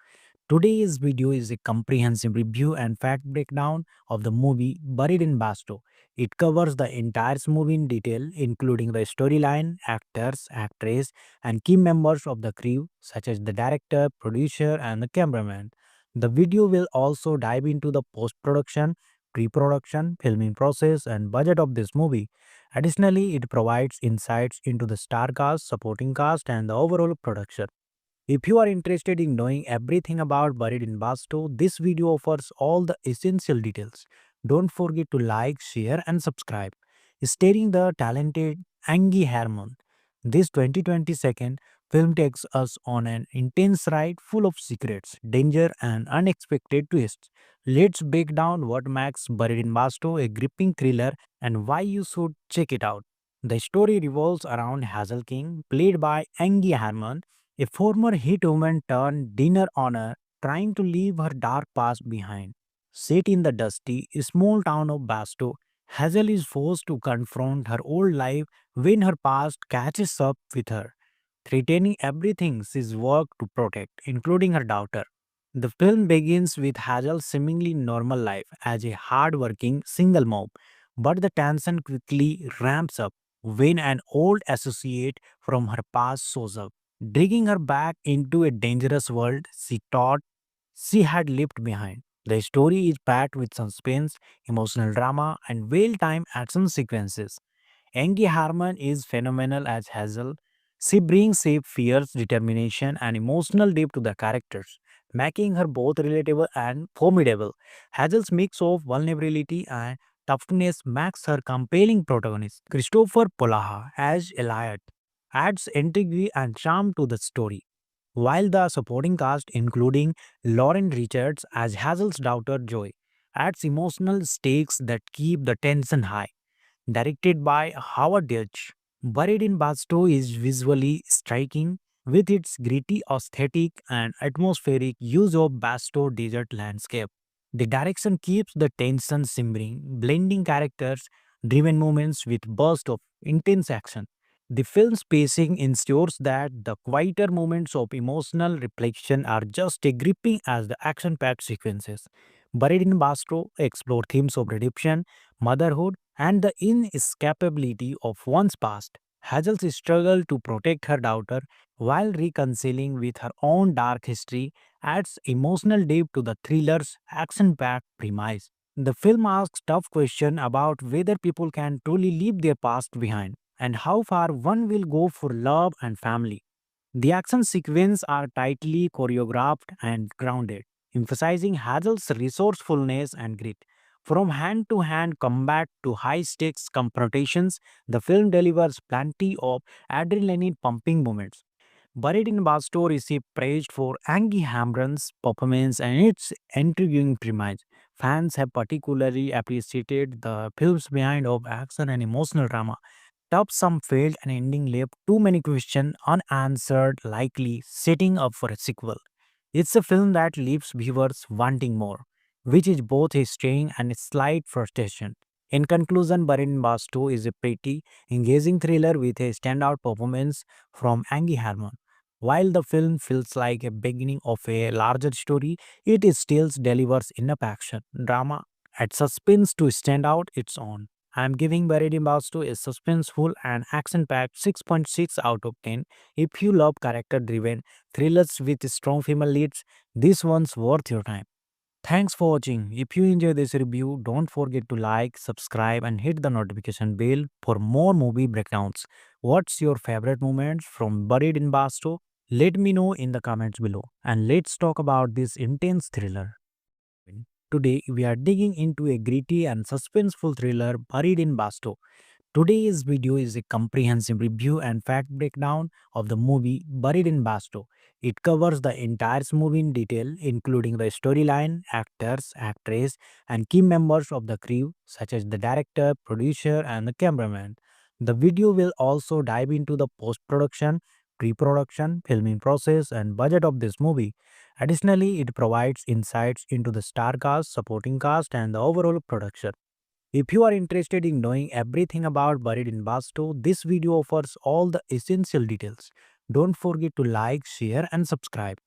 Today's video is a comprehensive review and fact breakdown of the movie Buried in Basto. It covers the entire movie in detail, including the storyline, actors, actress, and key members of the crew, such as the director, producer, and the cameraman. The video will also dive into the post production, pre production, filming process, and budget of this movie. Additionally, it provides insights into the star cast, supporting cast, and the overall production. If you are interested in knowing everything about Buried in Basto, this video offers all the essential details. Don't forget to like, share, and subscribe. Starring the talented Angie Harmon, this 2022 film takes us on an intense ride full of secrets, danger, and unexpected twists. Let's break down what makes Buried in Basto a gripping thriller and why you should check it out. The story revolves around Hazel King, played by Angie Harmon, a former hit woman turned dinner honor trying to leave her dark past behind. Set in the dusty, small town of Basto, Hazel is forced to confront her old life when her past catches up with her, threatening everything she's worked to protect, including her daughter. The film begins with Hazel's seemingly normal life as a hard-working single mom, but the tension quickly ramps up when an old associate from her past shows up, dragging her back into a dangerous world she thought she had left behind. The story is packed with suspense, emotional drama, and well-timed action sequences. Angie Harmon is phenomenal as Hazel. She brings safe fears, determination, and emotional depth to the characters, making her both relatable and formidable. Hazel's mix of vulnerability and toughness makes her compelling protagonist. Christopher Polaha as Eliot adds intrigue and charm to the story, while the supporting cast, including Lauren Richards as Hazel's daughter Joy, adds emotional stakes that keep the tension high. Directed by Howard Deutsch, Buried in Basto is visually striking with its gritty aesthetic and atmospheric use of Basto desert landscape. The direction keeps the tension simmering, blending characters driven moments with bursts of intense action. The film's pacing ensures that the quieter moments of emotional reflection are just as gripping as the action packed sequences. Buried in Basto explore themes of redemption, motherhood, and the inescapability of one's past. Hazel's struggle to protect her daughter while reconciling with her own dark history adds emotional depth to the thriller's action packed premise. The film asks tough questions about whether people can truly leave their past behind and how far one will go for love and family. The action sequences are tightly choreographed and grounded, emphasizing Hazel's resourcefulness and grit. From hand to hand combat to high stakes confrontations, the film delivers plenty of adrenaline pumping moments. Buried in Basto received praise for Angie Hamron's performance and its intriguing premise. Fans have particularly appreciated the film's behind of action and emotional drama. Top some failed and ending left too many questions unanswered, likely setting up for a sequel. It's a film that leaves viewers wanting more, which is both a strain and a slight frustration. In conclusion, Barin Basto is a pretty, engaging thriller with a standout performance from Angie Harmon. While the film feels like a beginning of a larger story, it still delivers enough action, drama, and suspense to stand out its own. I am giving Buried in Basto a suspenseful and action-packed 6.6 out of 10. If you love character-driven thrillers with strong female leads, this one's worth your time. Thanks for watching. If you enjoyed this review, don't forget to like, subscribe, and hit the notification bell for more movie breakdowns. What's your favorite moments from Buried in Basto? Let me know in the comments below. And let's talk about this intense thriller. Today, we are digging into a gritty and suspenseful thriller Buried in Basto. Today's video is a comprehensive review and fact breakdown of the movie Buried in Basto. It covers the entire movie in detail, including the storyline, actors, actress, and key members of the crew, such as the director, producer, and the cameraman. The video will also dive into the post production, pre production, filming process, and budget of this movie. Additionally, it provides insights into the star cast, supporting cast, and the overall production. If you are interested in knowing everything about Buried in Basto, this video offers all the essential details. Don't forget to like, share, and subscribe.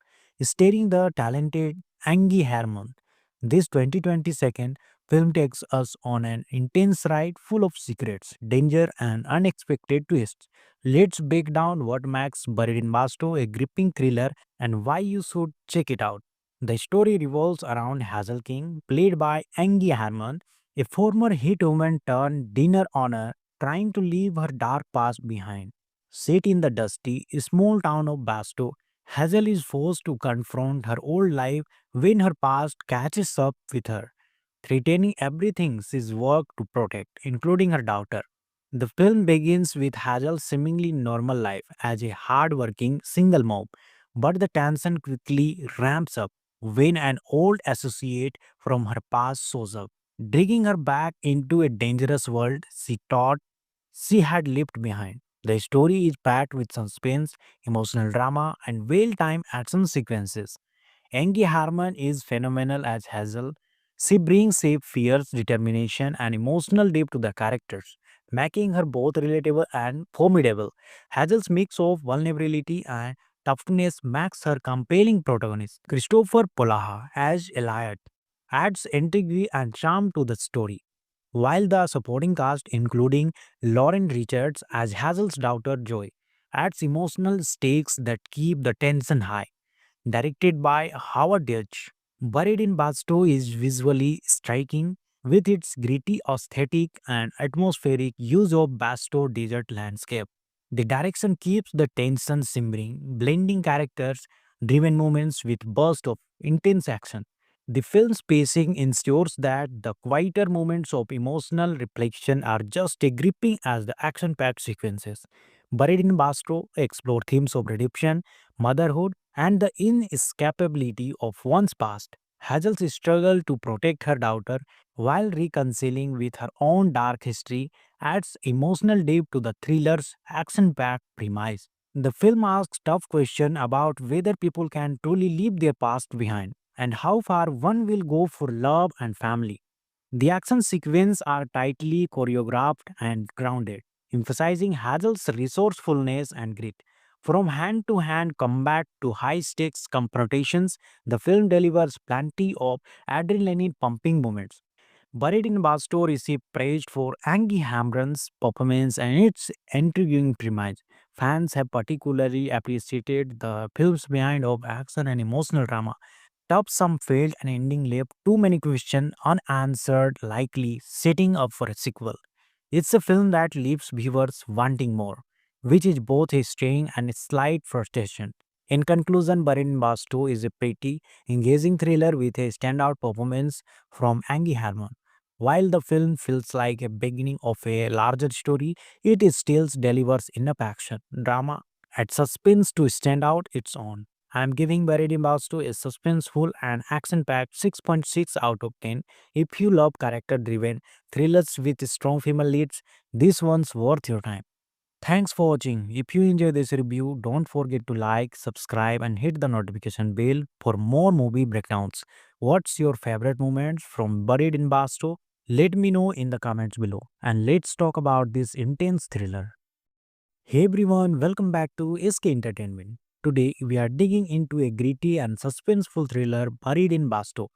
Starring the talented Angie Harmon, this 2022 film takes us on an intense ride full of secrets, danger, and unexpected twists. Let's break down what makes Buried in Basto a gripping thriller and why you should check it out. The story revolves around Hazel King, played by Angie Harmon, a former hit woman turned dinner honor trying to leave her dark past behind. Set in the dusty, small town of Basto, Hazel is forced to confront her old life when her past catches up with her, threatening everything she's worked to protect, including her daughter. The film begins with Hazel's seemingly normal life as a hard-working single mom, but the tension quickly ramps up when an old associate from her past shows up, dragging her back into a dangerous world she thought she had left behind. The story is packed with suspense, emotional drama, and well-timed action sequences. Angie Harmon is phenomenal as Hazel. She brings safe fears, determination, and emotional depth to the characters, making her both relatable and formidable. Hazel's mix of vulnerability and toughness makes her compelling protagonist. Christopher Polaha as Eliot adds intrigue and charm to the story, while the supporting cast, including Lauren Richards as Hazel's daughter Joy, adds emotional stakes that keep the tension high. Directed by Howard Deutsch, Buried in Basto is visually striking with its gritty aesthetic and atmospheric use of Basto desert landscape. The direction keeps the tension simmering, blending characters driven moments with bursts of intense action. The film's pacing ensures that the quieter moments of emotional reflection are just as gripping as the action packed sequences. Buried in Bastro explore themes of redemption, motherhood, and the inescapability of one's past. Hazel's struggle to protect her daughter while reconciling with her own dark history adds emotional depth to the thriller's action-packed premise. The film asks tough questions about whether people can truly leave their past behind and how far one will go for love and family. The action sequences are tightly choreographed and grounded, emphasizing Hazel's resourcefulness and grit. From hand to hand combat to high stakes confrontations, the film delivers plenty of adrenaline pumping moments. Buried in Basto received praise for Angie Hamron's performance and its intriguing premise. Fans have particularly appreciated the film's behind of action and emotional drama. Top some failed and ending left too many questions unanswered, likely setting up for a sequel. It's a film that leaves viewers wanting more, which is both a strain and a slight frustration. In conclusion, Barin Basto is a pretty engaging thriller with a standout performance from Angie Harmon. While the film feels like a beginning of a larger story, it still delivers enough action, drama, and suspense to stand out its own. I am giving Buried in Basto a suspenseful and action-packed 6.6 out of 10. If you love character-driven thrillers with strong female leads, this one's worth your time. Thanks for watching. If you enjoy this review, don't forget to like, subscribe, and hit the notification bell for more movie breakdowns. What's your favorite moments from Buried in Basto? Let me know in the comments below. And let's talk about this intense thriller. Hey everyone, welcome back to SK Entertainment. Today we are digging into a gritty and suspenseful thriller Buried in Basto.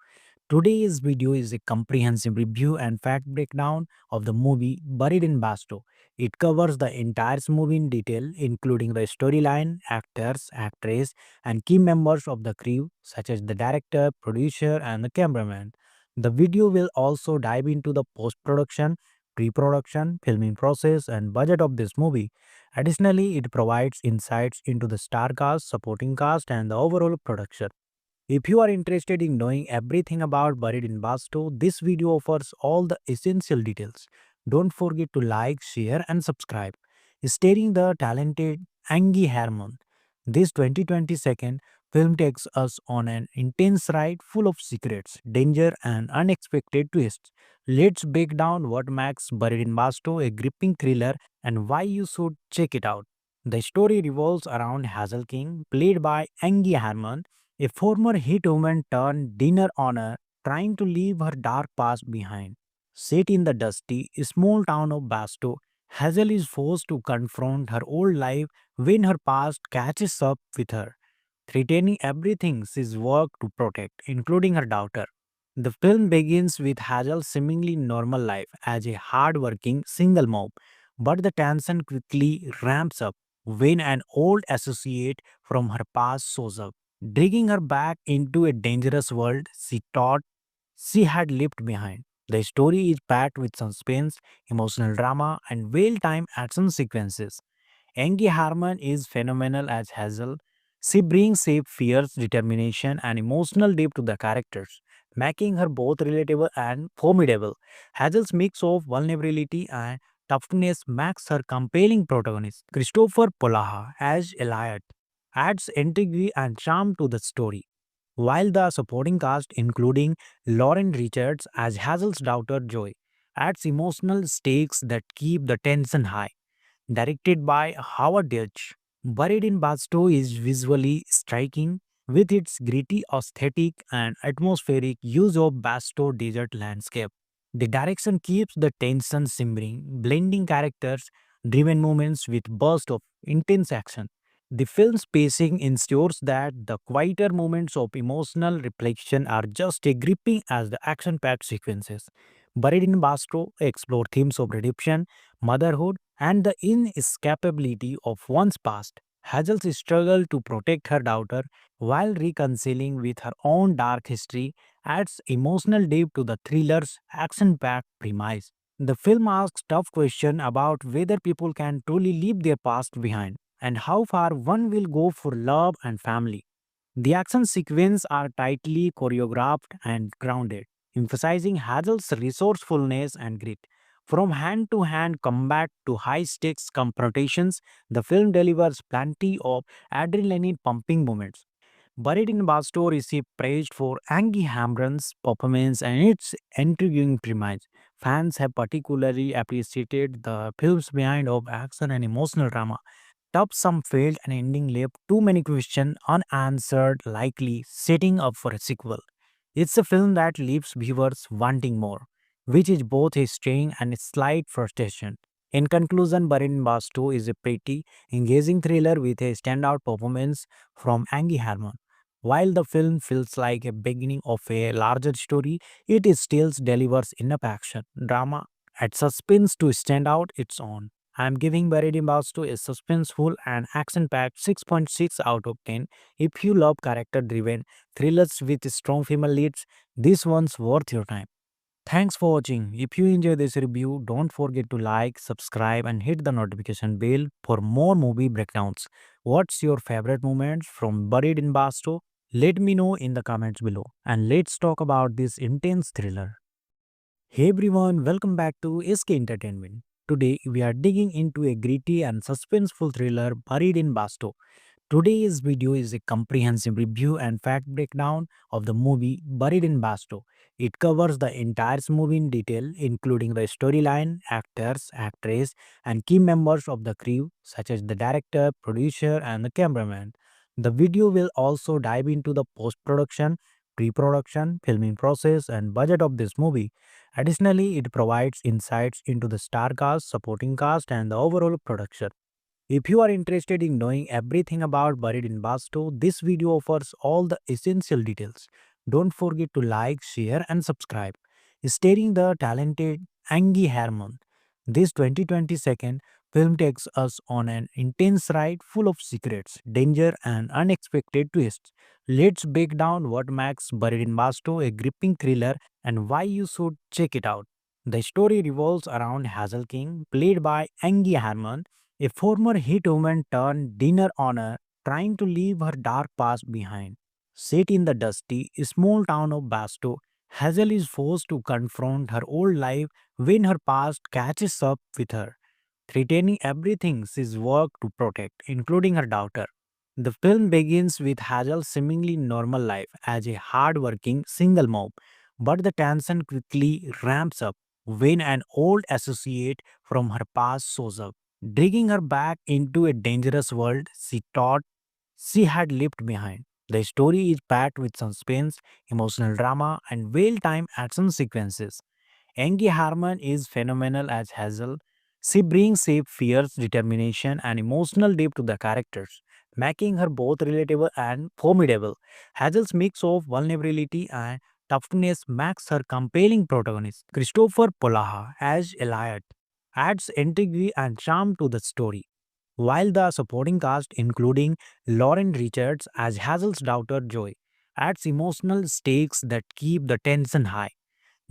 Today's video is a comprehensive review and fact breakdown of the movie Buried in Basto. It covers the entire movie in detail, including the storyline, actors, actress, and key members of the crew, such as the director, producer, and the cameraman. The video will also dive into the post production, pre production, filming process, and budget of this movie. Additionally, it provides insights into the star cast, supporting cast, and the overall production. If you are interested in knowing everything about Buried in Basto, this video offers all the essential details. Don't forget to like, share, and subscribe. Starring the talented Angie Harmon, this 2022 film takes us on an intense ride full of secrets, danger, and unexpected twists. Let's break down what makes Buried in Basto a gripping thriller and why you should check it out. The story revolves around Hazel King, played by Angie Harmon, a former hit woman turned dinner honor trying to leave her dark past behind. Set in the dusty, small town of Basto, Hazel is forced to confront her old life when her past catches up with her, threatening everything she's worked to protect, including her daughter. The film begins with Hazel's seemingly normal life as a hard-working single mom, but the tension quickly ramps up when an old associate from her past shows up, dragging her back into a dangerous world she thought she had left behind. The story is packed with suspense, emotional drama, and well-timed action sequences. Angie Harmon is phenomenal as Hazel. She brings safe fears, determination, and emotional depth to the characters, making her both relatable and formidable. Hazel's mix of vulnerability and toughness makes her compelling protagonist. Christopher Polaha as Elliot adds intrigue and charm to the story, while the supporting cast, including Lauren Richards as Hazel's daughter Joy, adds emotional stakes that keep the tension high. Directed by Howard Deutsch, Buried in Basto is visually striking with its gritty aesthetic and atmospheric use of Basto desert landscape. The direction keeps the tension simmering, blending characters driven moments with bursts of intense action. The film's pacing ensures that the quieter moments of emotional reflection are just as gripping as the action packed sequences. Buried in Basto explore themes of redemption, motherhood, and the inescapability of one's past. Hazel's struggle to protect her daughter while reconciling with her own dark history adds emotional depth to the thriller's action packed premise. The film asks tough questions about whether people can truly leave their past behind and how far one will go for love and family. The action sequences are tightly choreographed and grounded, emphasizing Hazel's resourcefulness and grit. From hand to hand combat to high stakes confrontations, the film delivers plenty of adrenaline pumping moments. Buried in Basto received praise for Angie Hamron's performance and its intriguing premise. Fans have particularly appreciated the film's behind of action and emotional drama. Top some failed and ending left too many questions unanswered, likely setting up for a sequel. It's a film that leaves viewers wanting more, which is both a strain and a slight frustration. In conclusion, Barin Bastu is a pretty engaging thriller with a standout performance from Angie Harmon. While the film feels like a beginning of a larger story, it is still delivers enough action, drama, and suspense to stand out its own. I am giving Buried in Bastu a suspenseful and action-packed 6.6 out of 10. If you love character-driven thrillers with strong female leads, this one's worth your time. Thanks for watching. If you enjoy this review, don't forget to like, subscribe and hit the notification bell for more movie breakdowns. What's your favorite moments from Buried in Basto? Let me know in the comments below. And let's talk about this intense thriller. Hey everyone, welcome back to SK Entertainment. Today we are digging into a gritty and suspenseful thriller Buried in Basto. Today's video is a comprehensive review and fact breakdown of the movie Buried in Basto. It covers the entire movie in detail, including the storyline, actors, actress, and key members of the crew, such as the director, producer, and the cameraman. The video will also dive into the post production, pre production, filming process, and budget of this movie. Additionally, it provides insights into the star cast, supporting cast, and the overall production. If you are interested in knowing everything about Buried in Basto, this video offers all the essential details. Don't forget to like, share, and subscribe. Starring the talented Angie Harmon, this 2022 film takes us on an intense ride full of secrets, danger, and unexpected twists. Let's break down what makes Buried in Basto a gripping thriller and why you should check it out. The story revolves around Hazel King, played by Angie Harmon, a former hit woman turned dinner honor trying to leave her dark past behind. Set in the dusty, small town of Basto, Hazel is forced to confront her old life when her past catches up with her, threatening everything she's worked to protect, including her daughter. The film begins with Hazel's seemingly normal life as a hard-working single mom, but the tension quickly ramps up when an old associate from her past shows up, dragging her back into a dangerous world she thought she had left behind. The story is packed with suspense, emotional drama, and well-timed action sequences. Angie Harmon is phenomenal as Hazel. She brings shape, fierce determination, and emotional depth to the characters, making her both relatable and formidable. Hazel's mix of vulnerability and toughness makes her compelling protagonist. Christopher Polaha as Elliot adds intrigue and charm to the story, while the supporting cast, including Lauren Richards as Hazel's daughter Joy, adds emotional stakes that keep the tension high.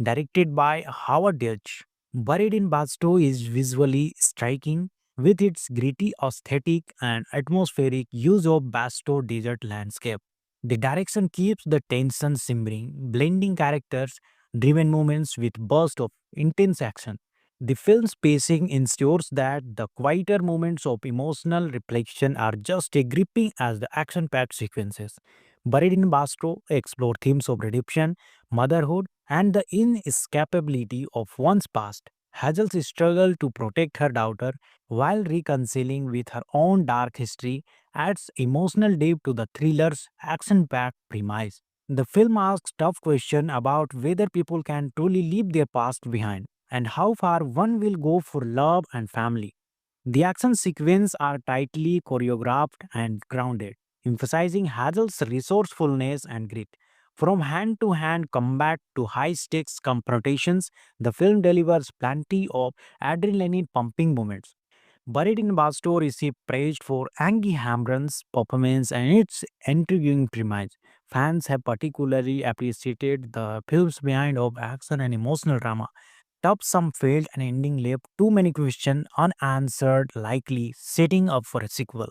Directed by Howard Deutsch, Buried in Basto is visually striking with its gritty aesthetic and atmospheric use of Basto desert landscape. The direction keeps the tension simmering, blending characters driven moments with bursts of intense action. The film's pacing ensures that the quieter moments of emotional reflection are just as gripping as the action packed sequences. Buried in Basto explore themes of redemption, motherhood, and the inescapability of one's past. Hazel's struggle to protect her daughter while reconciling with her own dark history adds emotional depth to the thriller's action packed premise. The film asks tough questions about whether people can truly leave their past behind and how far one will go for love and family. The action sequences are tightly choreographed and grounded, emphasizing Hazel's resourcefulness and grit. From hand to hand combat to high stakes confrontations, the film delivers plenty of adrenaline pumping moments. Buried in Basto received praise for Angie Hamron's performance and its intriguing premise. Fans have particularly appreciated the film's behind of action and emotional drama. Top some failed and ending left too many questions unanswered, likely setting up for a sequel.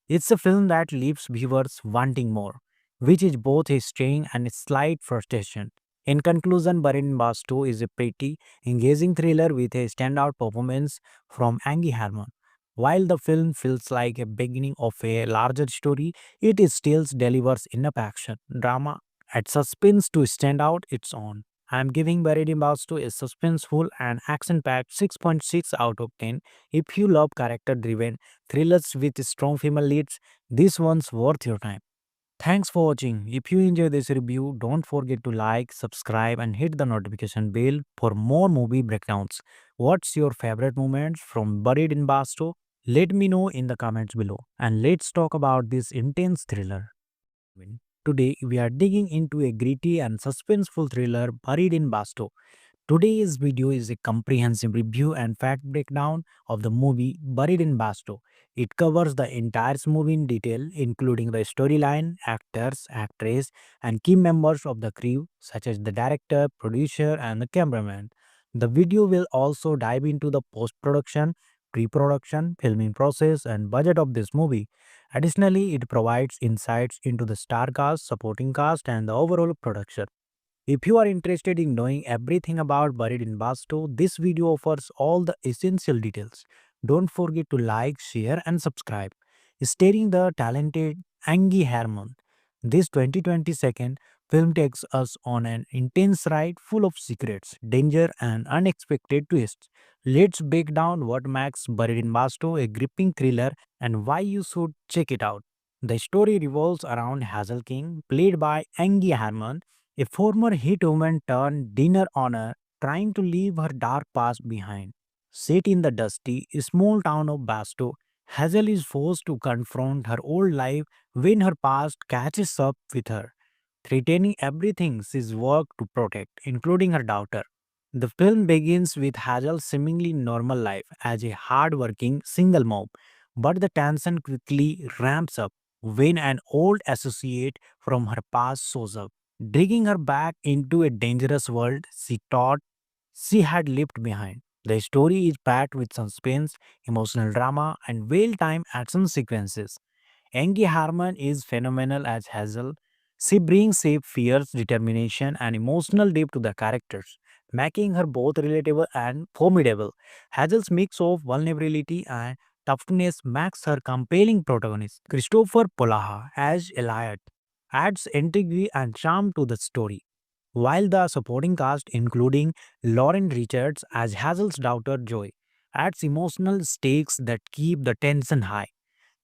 It's a film that leaves viewers wanting more, which is both a strain and a slight frustration. In conclusion, Barin Basto is a pretty engaging thriller with a standout performance from Angie Harmon. While the film feels like a beginning of a larger story, it is still delivers enough action, drama, and suspense to stand out its own. I am giving Buried in Basto a suspenseful and action-packed 6.6 out of 10. If you love character-driven thrillers with strong female leads, this one's worth your time. Thanks for watching. If you enjoy this review, don't forget to like, subscribe and hit the notification bell for more movie breakdowns. What's your favorite moments from Buried in Basto? Let me know in the comments below. And let's talk about this intense thriller. Today, we are digging into a gritty and suspenseful thriller Buried in Basto. Today's video is a comprehensive review and fact breakdown of the movie Buried in Basto. It covers the entire movie in detail, including the storyline, actors, actress, and key members of the crew, such as the director, producer, and the cameraman. The video will also dive into the post production, pre production, filming process, and budget of this movie. Additionally, it provides insights into the star cast, supporting cast, and the overall production. If you are interested in knowing everything about Buried in Basto, this video offers all the essential details. Don't forget to like, share, and subscribe. Starring the talented Angie Harmon, this 2022 film takes us on an intense ride full of secrets, danger, and unexpected twists. Let's break down what makes Buried in Basto a gripping thriller and why you should check it out. The story revolves around Hazel King, played by Angie Harmon, a former hit woman turned dinner honor, trying to leave her dark past behind. Set in the dusty, small town of Basto, Hazel is forced to confront her old life when her past catches up with her, threatening everything she's worked to protect, including her daughter. The film begins with Hazel's seemingly normal life as a hard-working single mom, but the tension quickly ramps up when an old associate from her past shows up, dragging her back into a dangerous world she thought she had left behind. The story is packed with suspense, emotional drama, and well-timed action sequences. Angie Harmon is phenomenal as Hazel. She brings safe fears, determination, and emotional depth to the characters, making her both relatable and formidable. Hazel's mix of vulnerability and toughness makes her compelling protagonist. Christopher Polaha as Eliot adds intrigue and charm to the story, while the supporting cast, including Lauren Richards as Hazel's daughter Joy, adds emotional stakes that keep the tension high.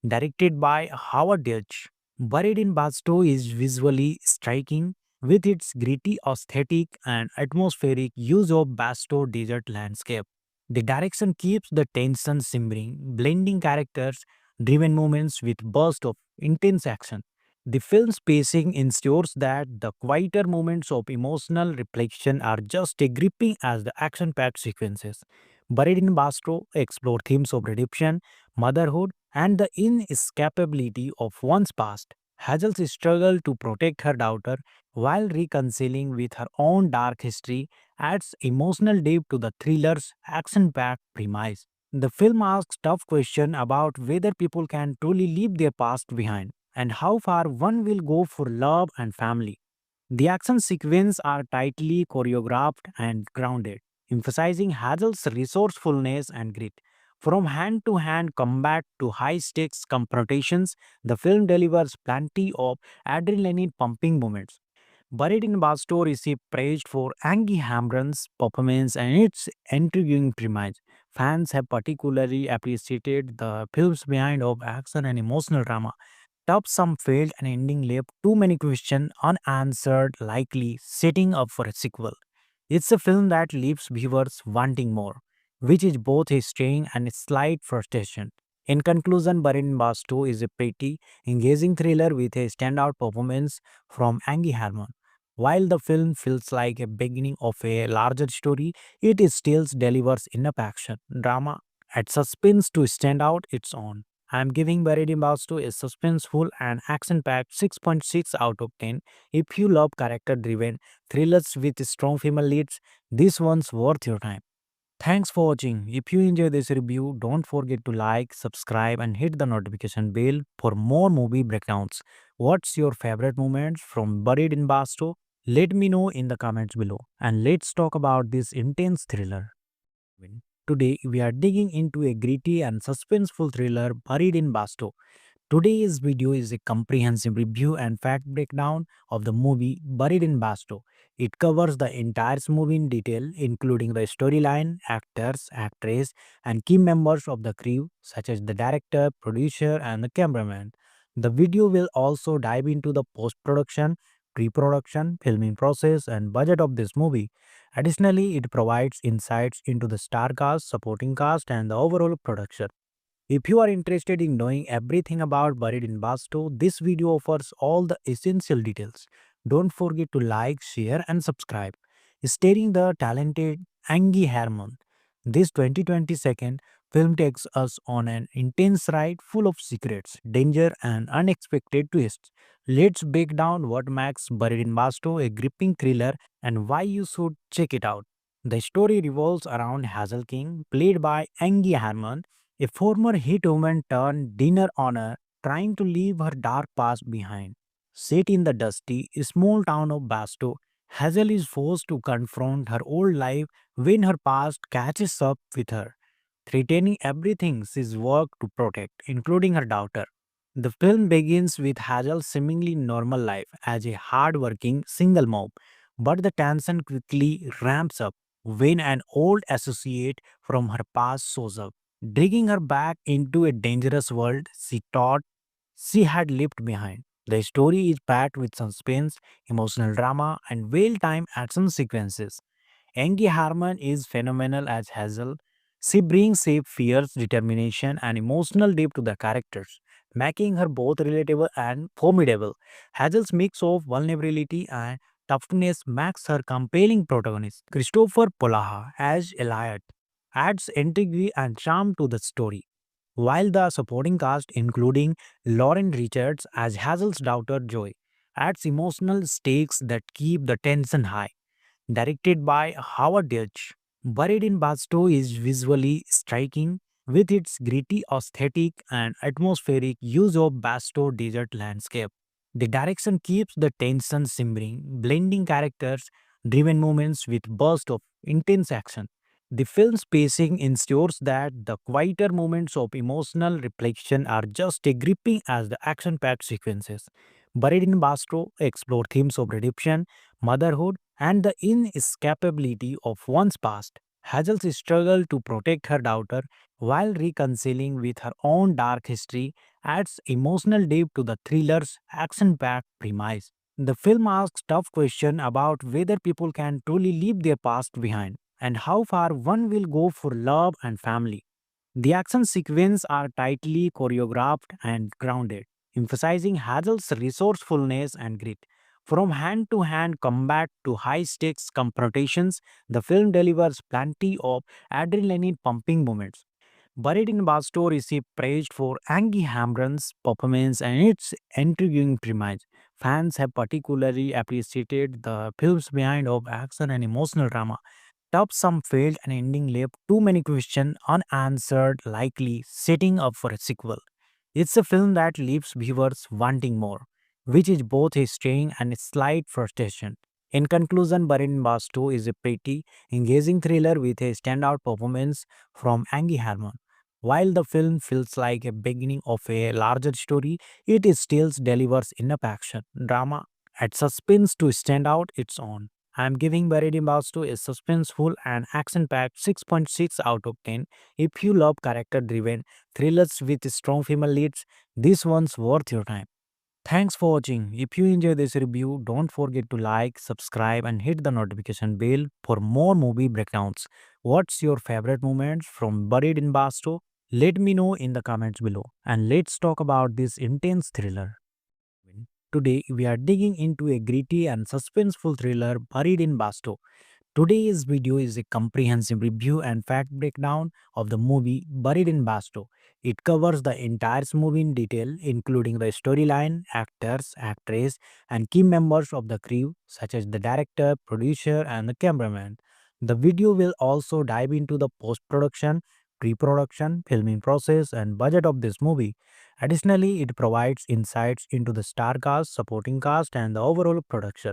Directed by Howard Deutsch, Buried in Basto is visually striking with its gritty aesthetic and atmospheric use of Basto desert landscape. The direction keeps the tension simmering, blending characters driven moments with bursts of intense action. The film's pacing ensures that the quieter moments of emotional reflection are just as gripping as the action packed sequences. Buried in Basto explore themes of redemption, motherhood, and the inescapability of one's past. Hazel's struggle to protect her daughter while reconciling with her own dark history adds emotional depth to the thriller's action packed premise. The film asks tough questions about whether people can truly leave their past behind and how far one will go for love and family. The action sequences are tightly choreographed and grounded, emphasizing Hazel's resourcefulness and grit. From hand to hand combat to high stakes confrontations, the film delivers plenty of adrenaline pumping moments. Buried in Basto received praise for Angie Hamron's performance and its intriguing premise. Fans have particularly appreciated the film's behind of action and emotional drama. Top some failed and ending left too many questions unanswered, likely setting up for a sequel. It's a film that leaves viewers wanting more, which is both a strain and a slight frustration. In conclusion, Barin Basto is a pretty, engaging thriller with a standout performance from Angie Harmon. While the film feels like a beginning of a larger story, it is still delivers enough action, drama, and suspense to stand out its own. I am giving Buried in Basto a suspenseful and action-packed 6.6 out of 10. If you love character-driven thrillers with strong female leads, this one's worth your time. Thanks for watching. If you enjoy this review, don't forget to like, subscribe, and hit the notification bell for more movie breakdowns. What's your favorite moments from Buried in Basto? Let me know in the comments below. And let's talk about this intense thriller. Today, we are digging into a gritty and suspenseful thriller Buried in Basto. Today's video is a comprehensive review and fact breakdown of the movie Buried in Basto. It covers the entire movie in detail, including the storyline, actors, actress, and key members of the crew, such as the director, producer, and the cameraman. The video will also dive into the post production, pre production, filming process, and budget of this movie. Additionally, it provides insights into the star cast, supporting cast, and the overall production. If you are interested in knowing everything about Buried in Basto, this video offers all the essential details. Don't forget to like, share, and subscribe. Starring the talented Angie Herman, this 2022 film takes us on an intense ride full of secrets, danger, and unexpected twists. Let's break down what makes Buried in Basto a gripping thriller and why you should check it out. The story revolves around Hazel King, played by Angie Herman, a former hit woman turned dinner honor, trying to leave her dark past behind. Set in the dusty, small town of Basto, Hazel is forced to confront her old life when her past catches up with her, threatening everything she's worked to protect, including her daughter. The film begins with Hazel's seemingly normal life as a hard-working single mom, but the tension quickly ramps up when an old associate from her past shows up, dragging her back into a dangerous world she thought she had left behind. The story is packed with suspense, emotional drama, and well-timed action sequences. Angie Harmon is phenomenal as Hazel. She brings shape, fierce determination, and emotional depth to the characters, making her both relatable and formidable. Hazel's mix of vulnerability and toughness makes her compelling protagonist. Christopher Polaha as Eliot adds intrigue and charm to the story, while the supporting cast, including Lauren Richards as Hazel's daughter Joy, adds emotional stakes that keep the tension high. Directed by Howard Deutsch, Buried in Basto is visually striking with its gritty aesthetic and atmospheric use of Basto desert landscape. The direction keeps the tension simmering, blending characters driven moments with bursts of intense action. The film's pacing ensures that the quieter moments of emotional reflection are just as gripping as the action packed sequences. Buried in Basto explore themes of redemption, motherhood, and the inescapability of one's past. Hazel's struggle to protect her daughter while reconciling with her own dark history adds emotional depth to the thriller's action packed premise. The film asks tough questions about whether people can truly leave their past behind and how far one will go for love and family. The action sequences are tightly choreographed and grounded, emphasizing Hazel's resourcefulness and grit. From hand to hand combat to high stakes confrontations, the film delivers plenty of adrenaline pumping moments. Buried in Basto received praise for Angie Hamron's performance and its intriguing premise. Fans have particularly appreciated the film's behind of action and emotional drama. Top some failed and ending left too many questions unanswered, likely setting up for a sequel. It's a film that leaves viewers wanting more, which is both a strain and a slight frustration. In conclusion, Barin Bastu is a pretty engaging thriller with a standout performance from Angie Harmon. While the film feels like a beginning of a larger story, it still delivers enough action, drama, and suspense to stand out its own. I am giving Buried in Bastu a suspenseful and action-packed 6.6 out of 10. If you love character-driven thrillers with strong female leads, this one's worth your time. Thanks for watching. If you enjoy this review, don't forget to like, subscribe, and hit the notification bell for more movie breakdowns. What's your favorite moments from Buried in Basto? Let me know in the comments below. And let's talk about this intense thriller. Today, we are digging into a gritty and suspenseful thriller Buried in Basto. Today's video is a comprehensive review and fact breakdown of the movie Buried in Basto. It covers the entire movie in detail, including the storyline, actors, actress, and key members of the crew, such as the director, producer, and the cameraman. The video will also dive into the post production, pre production, filming process, and budget of this movie. Additionally, it provides insights into the star cast, supporting cast, and the overall production.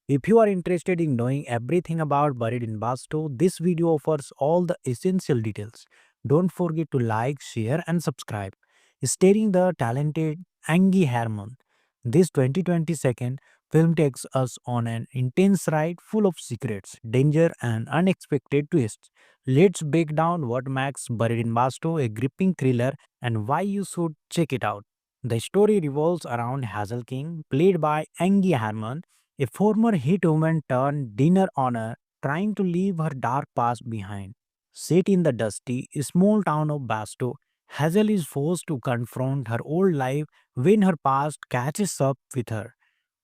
If you are interested in knowing everything about Buried in Basto, this video offers all the essential details. Don't forget to like, share, and subscribe. Starring the talented Angie Harmon, this 2022 film takes us on an intense ride full of secrets, danger, and unexpected twists. Let's break down what makes Buried in Basto a gripping thriller and why you should check it out. The story revolves around Hazel King, played by Angie Harmon, a former hit woman turned dinner honor trying to leave her dark past behind. Set in the dusty, small town of Basto, Hazel is forced to confront her old life when her past catches up with her,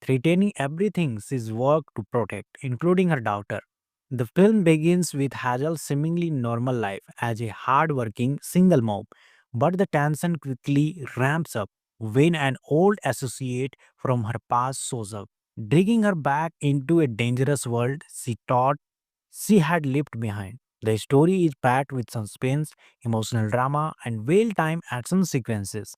threatening everything she's worked to protect, including her daughter. The film begins with Hazel's seemingly normal life as a hard-working single mom, but the tension quickly ramps up when an old associate from her past shows up, dragging her back into a dangerous world she thought she had left behind. The story is packed with suspense, emotional drama, and well-timed action sequences.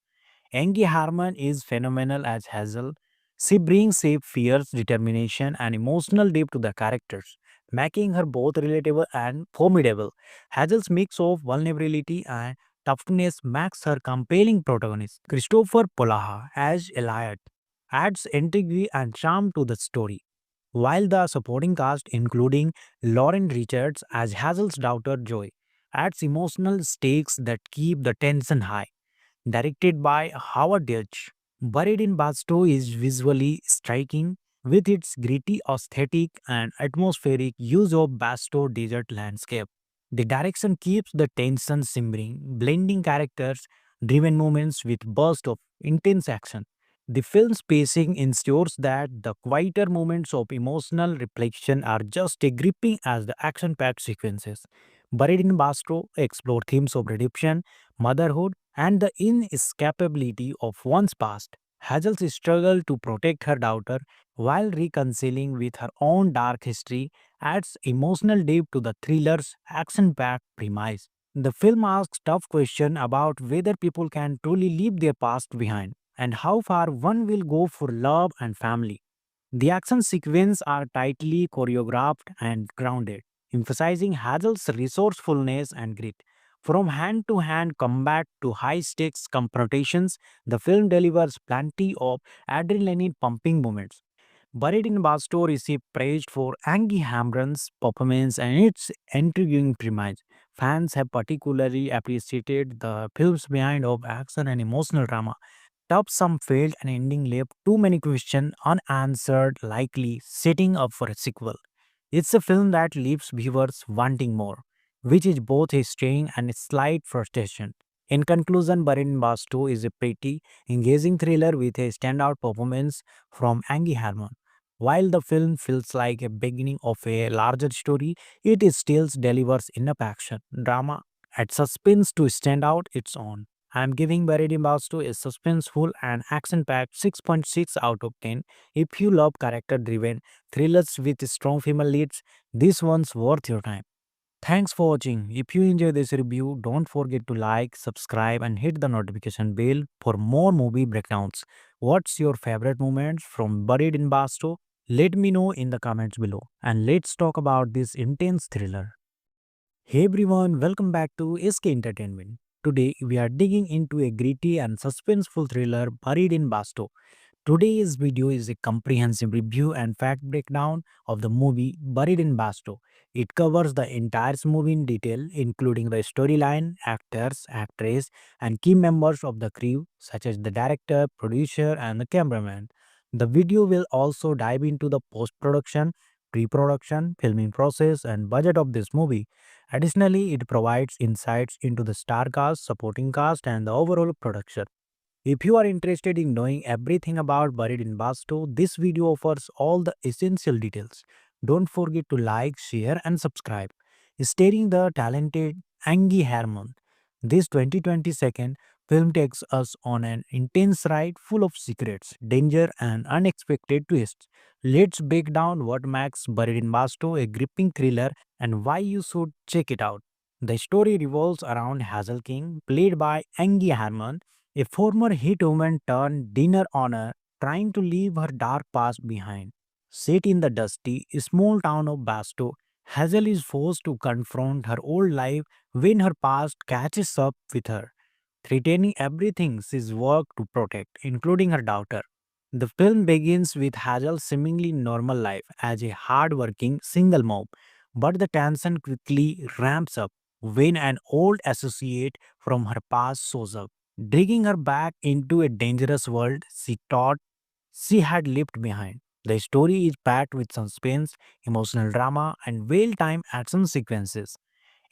Angie Harmon is phenomenal as Hazel. She brings safe fears, determination, and emotional depth to the characters, making her both relatable and formidable. Hazel's mix of vulnerability and toughness makes her compelling protagonist. Christopher Polaha as Eliot adds intrigue and charm to the story, while the supporting cast, including Lauren Richards as Hazel's daughter Joy, adds emotional stakes that keep the tension high. Directed by Howard Deutsch, Buried in Basto is visually striking with its gritty aesthetic and atmospheric use of Basto desert landscape. The direction keeps the tension simmering, blending characters driven moments with bursts of intense action. The film's pacing ensures that the quieter moments of emotional reflection are just as gripping as the action packed sequences. Buried in Basto explore themes of redemption, motherhood, and the inescapability of one's past. Hazel's struggle to protect her daughter while reconciling with her own dark history adds emotional depth to the thriller's action packed premise. The film asks tough questions about whether people can truly leave their past behind and how far one will go for love and family. The action sequences are tightly choreographed and grounded, emphasizing Hazel's resourcefulness and grit. From hand to hand combat to high stakes confrontations, the film delivers plenty of adrenaline pumping moments. Buried in Basto received praise for Angie Hamron's performance and its intriguing premise. Fans have particularly appreciated the film's behind of action and emotional drama. Top some failed and ending left too many questions unanswered, likely setting up for a sequel. It's a film that leaves viewers wanting more, which is both a strain and a slight frustration. In conclusion, Barin Basto is a pretty, engaging thriller with a standout performance from Angie Harmon. While the film feels like a beginning of a larger story, it is still delivers enough action, drama, and suspense to stand out its own. I am giving Buried in Basto a suspenseful and action-packed 6.6 out of 10. If you love character-driven thrillers with strong female leads, this one's worth your time. Thanks for watching. If you enjoyed this review, don't forget to like, subscribe, and hit the notification bell for more movie breakdowns. What's your favorite moments from Buried in Basto? Let me know in the comments below. And let's talk about this intense thriller. Hey everyone, welcome back to SK Entertainment. Today we are digging into a gritty and suspenseful thriller Buried in Basto. Today's video is a comprehensive review and fact breakdown of the movie Buried in Basto. It covers the entire movie in detail, including the storyline, actors, actress, and key members of the crew, such as the director, producer, and the cameraman. The video will also dive into the post production, pre production, filming process, and budget of this movie. Additionally, it provides insights into the star cast, supporting cast, and the overall production. If you are interested in knowing everything about Buried in Basto, this video offers all the essential details. Don't forget to like, share, and subscribe. Starring the talented Angie Harmon, this 2022 film takes us on an intense ride full of secrets, danger, and unexpected twists. Let's break down what makes Buried in Basto a gripping thriller and why you should check it out. The story revolves around Hazel King, played by Angie Harmon, a former hit woman turned dinner honor trying to leave her dark past behind. Set in the dusty, small town of Basto, Hazel is forced to confront her old life when her past catches up with her, threatening everything she's worked to protect, including her daughter. The film begins with Hazel's seemingly normal life as a hard-working single mom, but the tension quickly ramps up when an old associate from her past shows up, dragging her back into a dangerous world she thought she had left behind. The story is packed with suspense, emotional drama, and well-timed action sequences.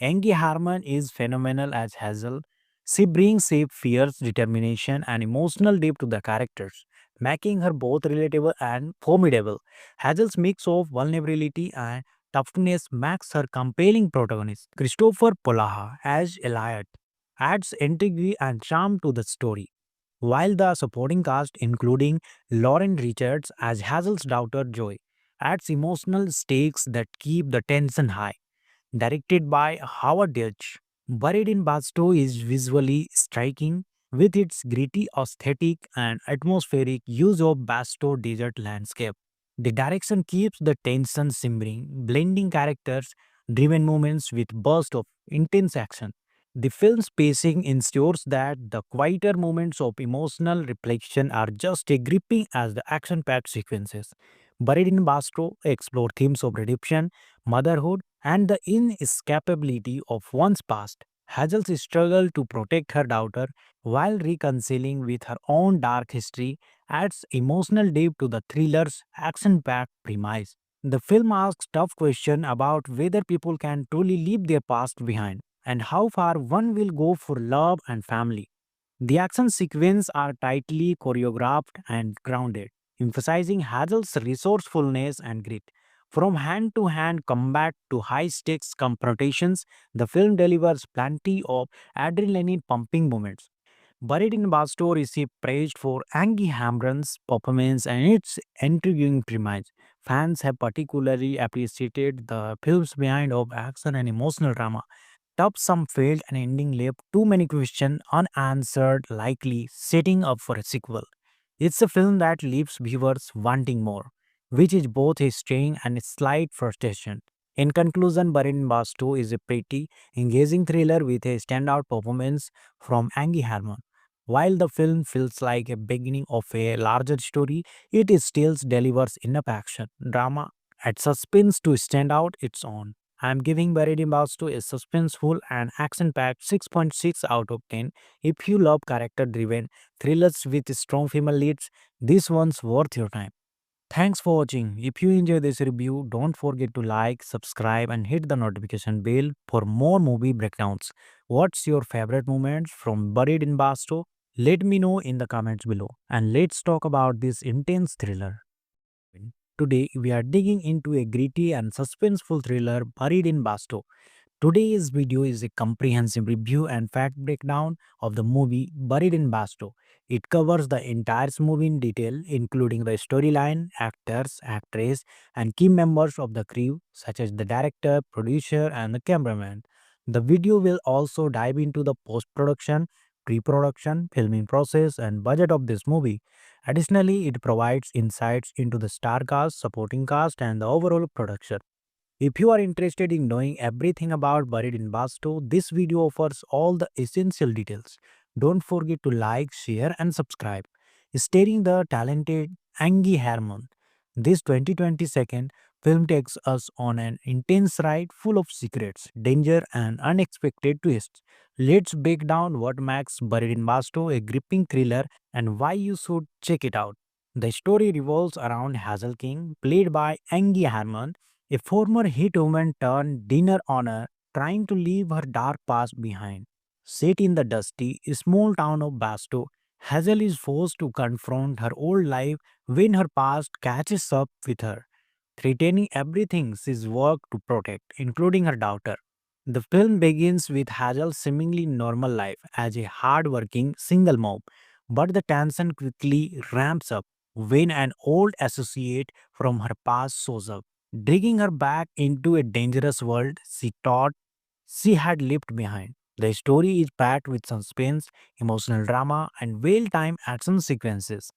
Angie Harmon is phenomenal as Hazel. She brings shape, fierce determination, and emotional depth to the characters, making her both relatable and formidable. Hazel's mix of vulnerability and toughness makes her compelling protagonist. Christopher Polaha as Eliot adds intrigue and charm to the story, while the supporting cast, including Lauren Richards as Hazel's daughter Joy, adds emotional stakes that keep the tension high. Directed by Howard Deutsch, Buried in Basto is visually striking with its gritty aesthetic and atmospheric use of Basto desert landscape. The direction keeps the tension simmering, blending characters driven moments with bursts of intense action. The film's pacing ensures that the quieter moments of emotional reflection are just as gripping as the action packed sequences. Buried in Basto explore themes of redemption, motherhood, and the inescapability of one's past. Hazel's struggle to protect her daughter while reconciling with her own dark history adds emotional depth to the thriller's action packed premise. The film asks tough questions about whether people can truly leave their past behind and how far one will go for love and family. The action sequences are tightly choreographed and grounded, emphasizing Hazel's resourcefulness and grit. From hand to hand combat to high stakes confrontations, the film delivers plenty of adrenaline pumping moments. Buried in Basto received praise for Angie Hamron's performance and its intriguing premise. Fans have particularly appreciated the film's blend of action and emotional drama. Top some failed and ending left too many questions unanswered, likely setting up for a sequel. It's a film that leaves viewers wanting more, which is both a strain and a slight frustration. In conclusion, Barin Basto is a pretty engaging thriller with a standout performance from Angie Harmon. While the film feels like a beginning of a larger story, it is still delivers enough action, drama, and suspense to stand out its own. I am giving Buried in Basto a suspenseful and action-packed 6.6 out of 10. If you love character-driven thrillers with strong female leads, this one's worth your time. Thanks for watching. If you enjoyed this review, don't forget to like, subscribe, and hit the notification bell for more movie breakdowns. What's your favorite moments from Buried in Basto? Let me know in the comments below. And let's talk about this intense thriller. Today, we are digging into a gritty and suspenseful thriller Buried in Basto. Today's video is a comprehensive review and fact breakdown of the movie Buried in Basto. It covers the entire movie in detail, including the storyline, actors, actress, and key members of the crew, such as the director, producer, and the cameraman. The video will also dive into the post-production, pre-production, filming process, and budget of this movie. Additionally, it provides insights into the star cast, supporting cast, and the overall production. If you are interested in knowing everything about Buried in Basto, this video offers all the essential details. Don't forget to like, share, and subscribe. Starring the talented Angie Harmon, this 2022 film takes us on an intense ride full of secrets, danger, and unexpected twists. Let's break down what makes Buried in Basto a gripping thriller and why you should check it out. The story revolves around Hazel King, played by Angie Harmon, a former hit woman turned dinner honor trying to leave her dark past behind. Set in the dusty, small town of Basto, Hazel is forced to confront her old life when her past catches up with her, threatening everything she's worked to protect, including her daughter. The film begins with Hazel's seemingly normal life as a hard-working single mom, but the tension quickly ramps up when an old associate from her past shows up, dragging her back into a dangerous world she thought she had left behind. The story is packed with suspense, emotional drama, and well-timed action sequences.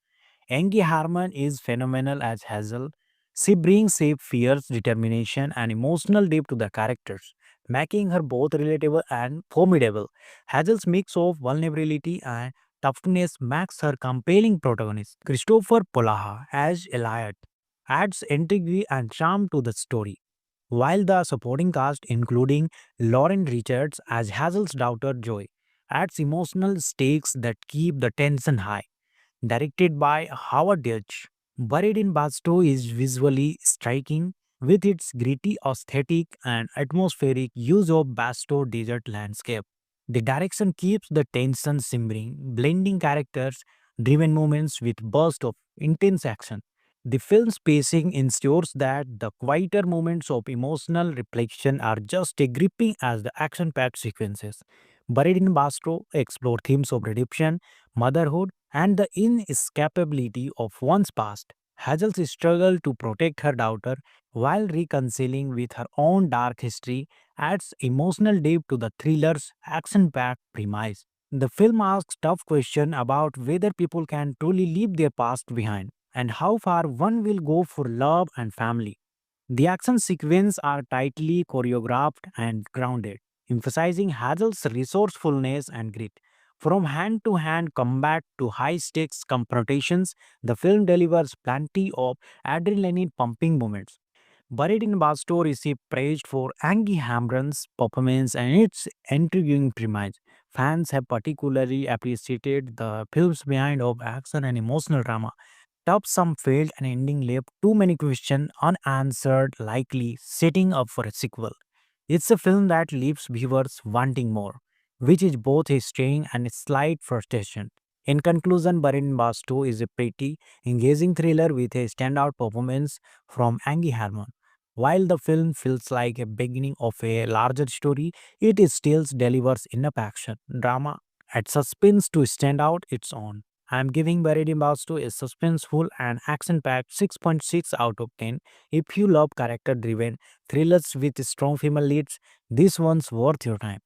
Angie Harmon is phenomenal as Hazel. She brings safe fears, determination, and emotional depth to the characters, making her both relatable and formidable. Hazel's mix of vulnerability and toughness makes her compelling protagonist. Christopher Polaha as Eliot adds intrigue and charm to the story, while the supporting cast, including Lauren Richards as Hazel's daughter Joy, adds emotional stakes that keep the tension high. Directed by Howard Hughes, Buried in Basto is visually striking with its gritty aesthetic and atmospheric use of Basto desert landscape. The direction keeps the tension simmering, blending characters driven moments with bursts of intense action. The film's pacing ensures that the quieter moments of emotional reflection are just as gripping as the action packed sequences. Buried in Basto explore themes of redemption, motherhood, and the inescapability of one's past. Hazel's struggle to protect her daughter while reconciling with her own dark history adds emotional depth to the thriller's action packed premise. The film asks tough questions about whether people can truly leave their past behind and how far one will go for love and family. The action sequences are tightly choreographed and grounded, emphasizing Hazel's resourcefulness and grit. From hand to hand combat to high stakes confrontations, the film delivers plenty of adrenaline pumping moments. Buried in Basto received praise for Angie Hamron's performance and its intriguing premise. Fans have particularly appreciated the film's behind of action and emotional drama. Top some failed and ending left too many questions unanswered, likely setting up for a sequel. It's a film that leaves viewers wanting more, which is both a strain and a slight frustration. In conclusion, Barin Basto is a pretty engaging thriller with a standout performance from Angie Harmon. While the film feels like a beginning of a larger story, it still delivers enough action, drama, and suspense to stand out its own. I am giving Buried in Basto a suspenseful and action-packed 6.6 out of 10. If you love character-driven thrillers with strong female leads, this one's worth your time.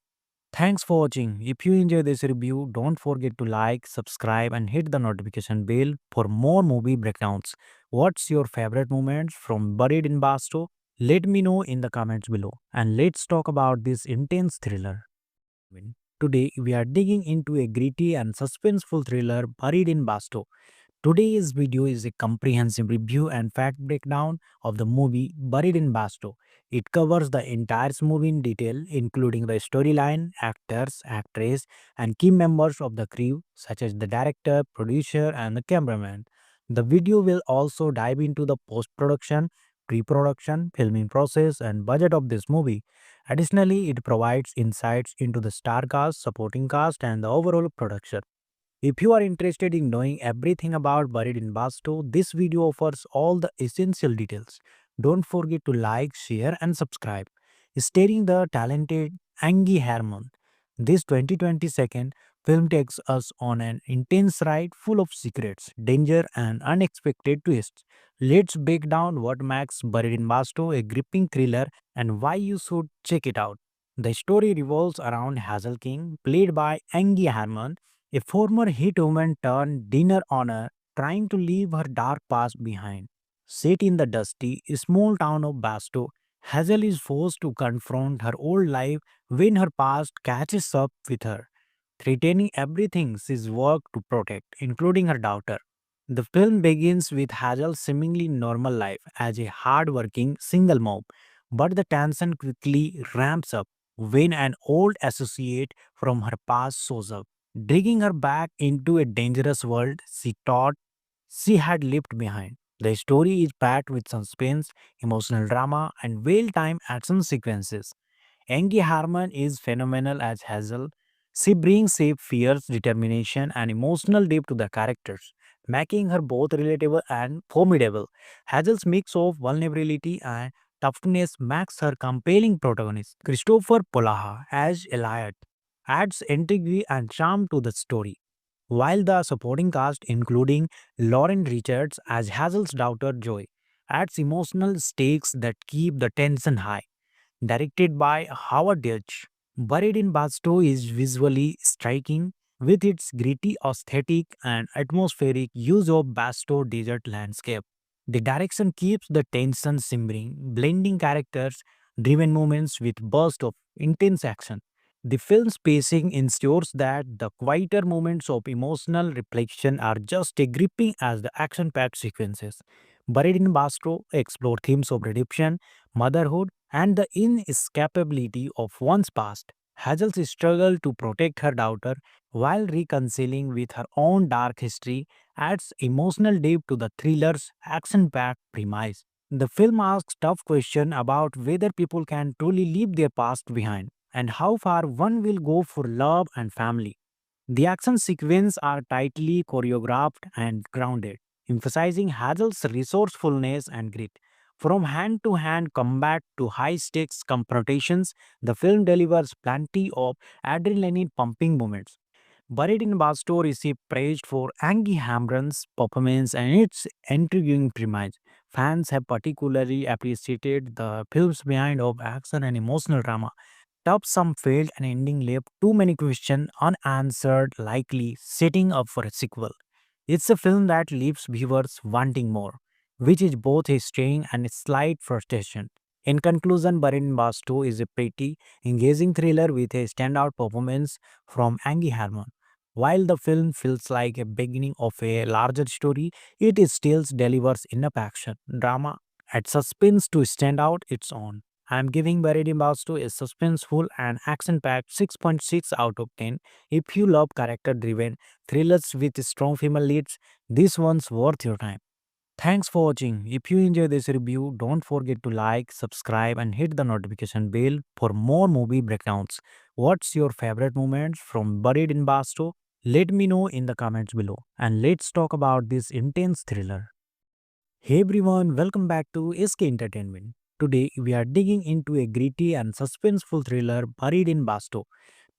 Thanks for watching. If you enjoy this review, don't forget to like, subscribe, and hit the notification bell for more movie breakdowns. What's your favorite moments from Buried in Basto? Let me know in the comments below. And let's talk about this intense thriller. Today, we are digging into a gritty and suspenseful thriller Buried in Basto. Today's video is a comprehensive review and fact breakdown of the movie Buried in Basto. It covers the entire movie in detail, including the storyline, actors, actress, and key members of the crew, such as the director, producer, and the cameraman. The video will also dive into the post production, pre production, filming process, and budget of this movie. Additionally, it provides insights into the star cast, supporting cast, and the overall production. If you are interested in knowing everything about Buried in Basto, this video offers all the essential details. Don't forget to like, share, and subscribe. Starring the talented Angie Harmon, this 2022 film takes us on an intense ride full of secrets, danger, and unexpected twists. Let's break down what makes Buried in Basto a gripping thriller and why you should check it out. The story revolves around Hazel King, played by Angie Harmon, a former hit woman turned dinner honor trying to leave her dark past behind. Set in the dusty, small town of Basto, Hazel is forced to confront her old life when her past catches up with her, threatening everything she's worked to protect, including her daughter. The film begins with Hazel's seemingly normal life as a hard-working single mom, but the tension quickly ramps up when an old associate from her past shows up, dragging her back into a dangerous world she thought she had left behind. The story is packed with suspense, emotional drama, and well-timed action sequences. Angie Harmon is phenomenal as Hazel. She brings safe fears, determination, and emotional depth to the characters, making her both relatable and formidable. Hazel's mix of vulnerability and toughness makes her compelling protagonist. Christopher Polaha as Eliot adds intrigue and charm to the story, while the supporting cast, including Lauren Richards as Hazel's daughter Joy, adds emotional stakes that keep the tension high. Directed by Howard Deutsch, Buried in Basto is visually striking with its gritty aesthetic and atmospheric use of Basto desert landscape. The direction keeps the tension simmering, blending characters driven moments with bursts of intense action. The film's pacing ensures that the quieter moments of emotional reflection are just as gripping as the action packed sequences. Buried in Basto explore themes of redemption, motherhood, and the inescapability of one's past. Hazel's struggle to protect her daughter while reconciling with her own dark history adds emotional depth to the thriller's action packed premise. The film asks tough questions about whether people can truly leave their past behind and how far one will go for love and family. The action sequences are tightly choreographed and grounded, emphasizing Hazel's resourcefulness and grit. From hand to hand combat to high stakes confrontations, the film delivers plenty of adrenaline pumping moments. Buried in Basto received praise for Angie Hamron's performance and its intriguing premise. Fans have particularly appreciated the film's blend of action and emotional drama. Top some failed and ending left too many questions unanswered, likely setting up for a sequel. It's a film that leaves viewers wanting more, which is both a strain and a slight frustration. In conclusion, Buried in Basto is a pretty engaging thriller with a standout performance from Angie Harmon. While the film feels like a beginning of a larger story, it still delivers enough action, drama, and suspense to stand out its own. I am giving Buried in Basto a suspenseful and action-packed 6.6 out of 10. If you love character-driven thrillers with strong female leads, this one's worth your time. Thanks for watching. If you enjoyed this review, don't forget to like, subscribe, and hit the notification bell for more movie breakdowns. What's your favorite moments from Buried in Basto? Let me know in the comments below. And let's talk about this intense thriller. Hey everyone, welcome back to SK Entertainment. Today we are digging into a gritty and suspenseful thriller Buried in Basto.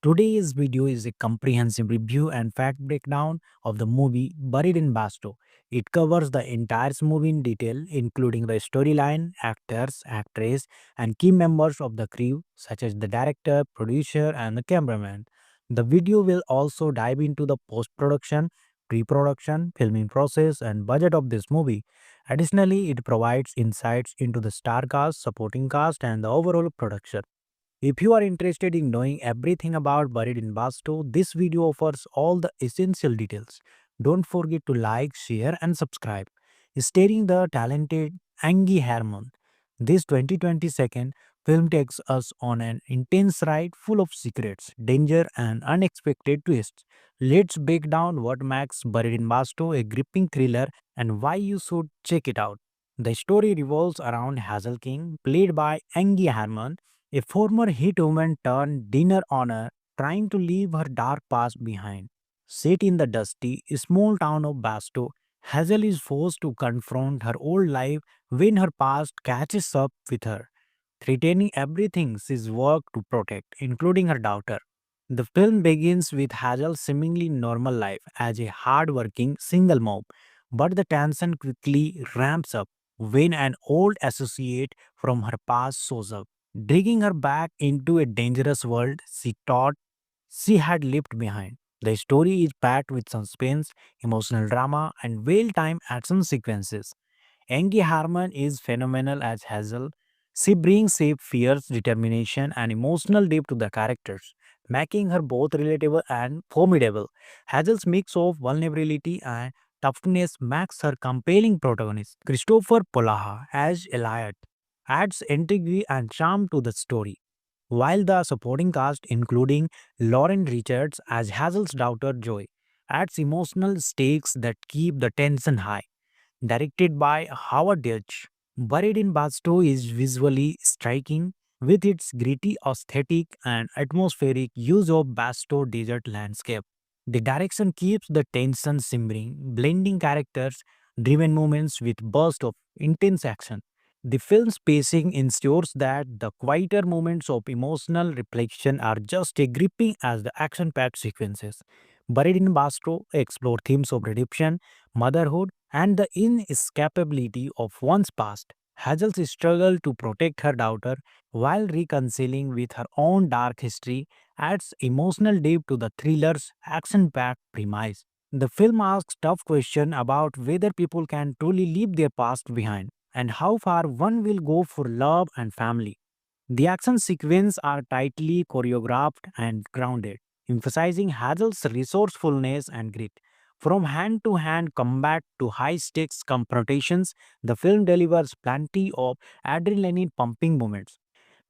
Today's video is a comprehensive review and fact breakdown of the movie Buried in Basto. It covers the entire movie in detail, including the storyline, actors, actress, and key members of the crew, such as the director, producer, and the cameraman. The video will also dive into the post production, pre production, filming process, and budget of this movie. Additionally, it provides insights into the star cast, supporting cast, and the overall production. If you are interested in knowing everything about Buried in Basto, this video offers all the essential details. Don't forget to like, share, and subscribe. Starring the talented Angie Harmon, this 2022 film takes us on an intense ride full of secrets, danger, and unexpected twists. Let's break down what makes Buried in Basto a gripping thriller and why you should check it out. The story revolves around Hazel King, played by Angie Harmon, a former hit woman turned dinner honor trying to leave her dark past behind. Set in the dusty, small town of Basto, Hazel is forced to confront her old life when her past catches up with her, threatening everything she's worked to protect, including her daughter. The film begins with Hazel's seemingly normal life as a hard-working single mom, but the tension quickly ramps up when an old associate from her past shows up, dragging her back into a dangerous world she thought she had left behind. The story is packed with suspense, emotional drama, and well-timed action sequences. Angie Harmon is phenomenal as Hazel. She brings safe fears, determination, and emotional depth to the characters, making her both relatable and formidable. Hazel's mix of vulnerability and toughness makes her compelling protagonist. Christopher Polaha as Eliot adds intrigue and charm to the story, while the supporting cast, including Lauren Richards as Hazel's daughter Joy, adds emotional stakes that keep the tension high. Directed by Howard Deutsch, Buried in Basto is visually striking with its gritty aesthetic and atmospheric use of Basto desert landscape. The direction keeps the tension simmering, blending characters driven moments with bursts of intense action. The film's pacing ensures that the quieter moments of emotional reflection are just as gripping as the action packed sequences. Buried in Bastro explore themes of redemption, motherhood, and the inescapability of one's past. Hazel's struggle to protect her daughter while reconciling with her own dark history adds emotional depth to the thriller's action packed premise. The film asks tough questions about whether people can truly leave their past behind and how far one will go for love and family. The action sequences are tightly choreographed and grounded, emphasizing Hazel's resourcefulness and grit. From hand to hand combat to high stakes confrontations, the film delivers plenty of adrenaline pumping moments.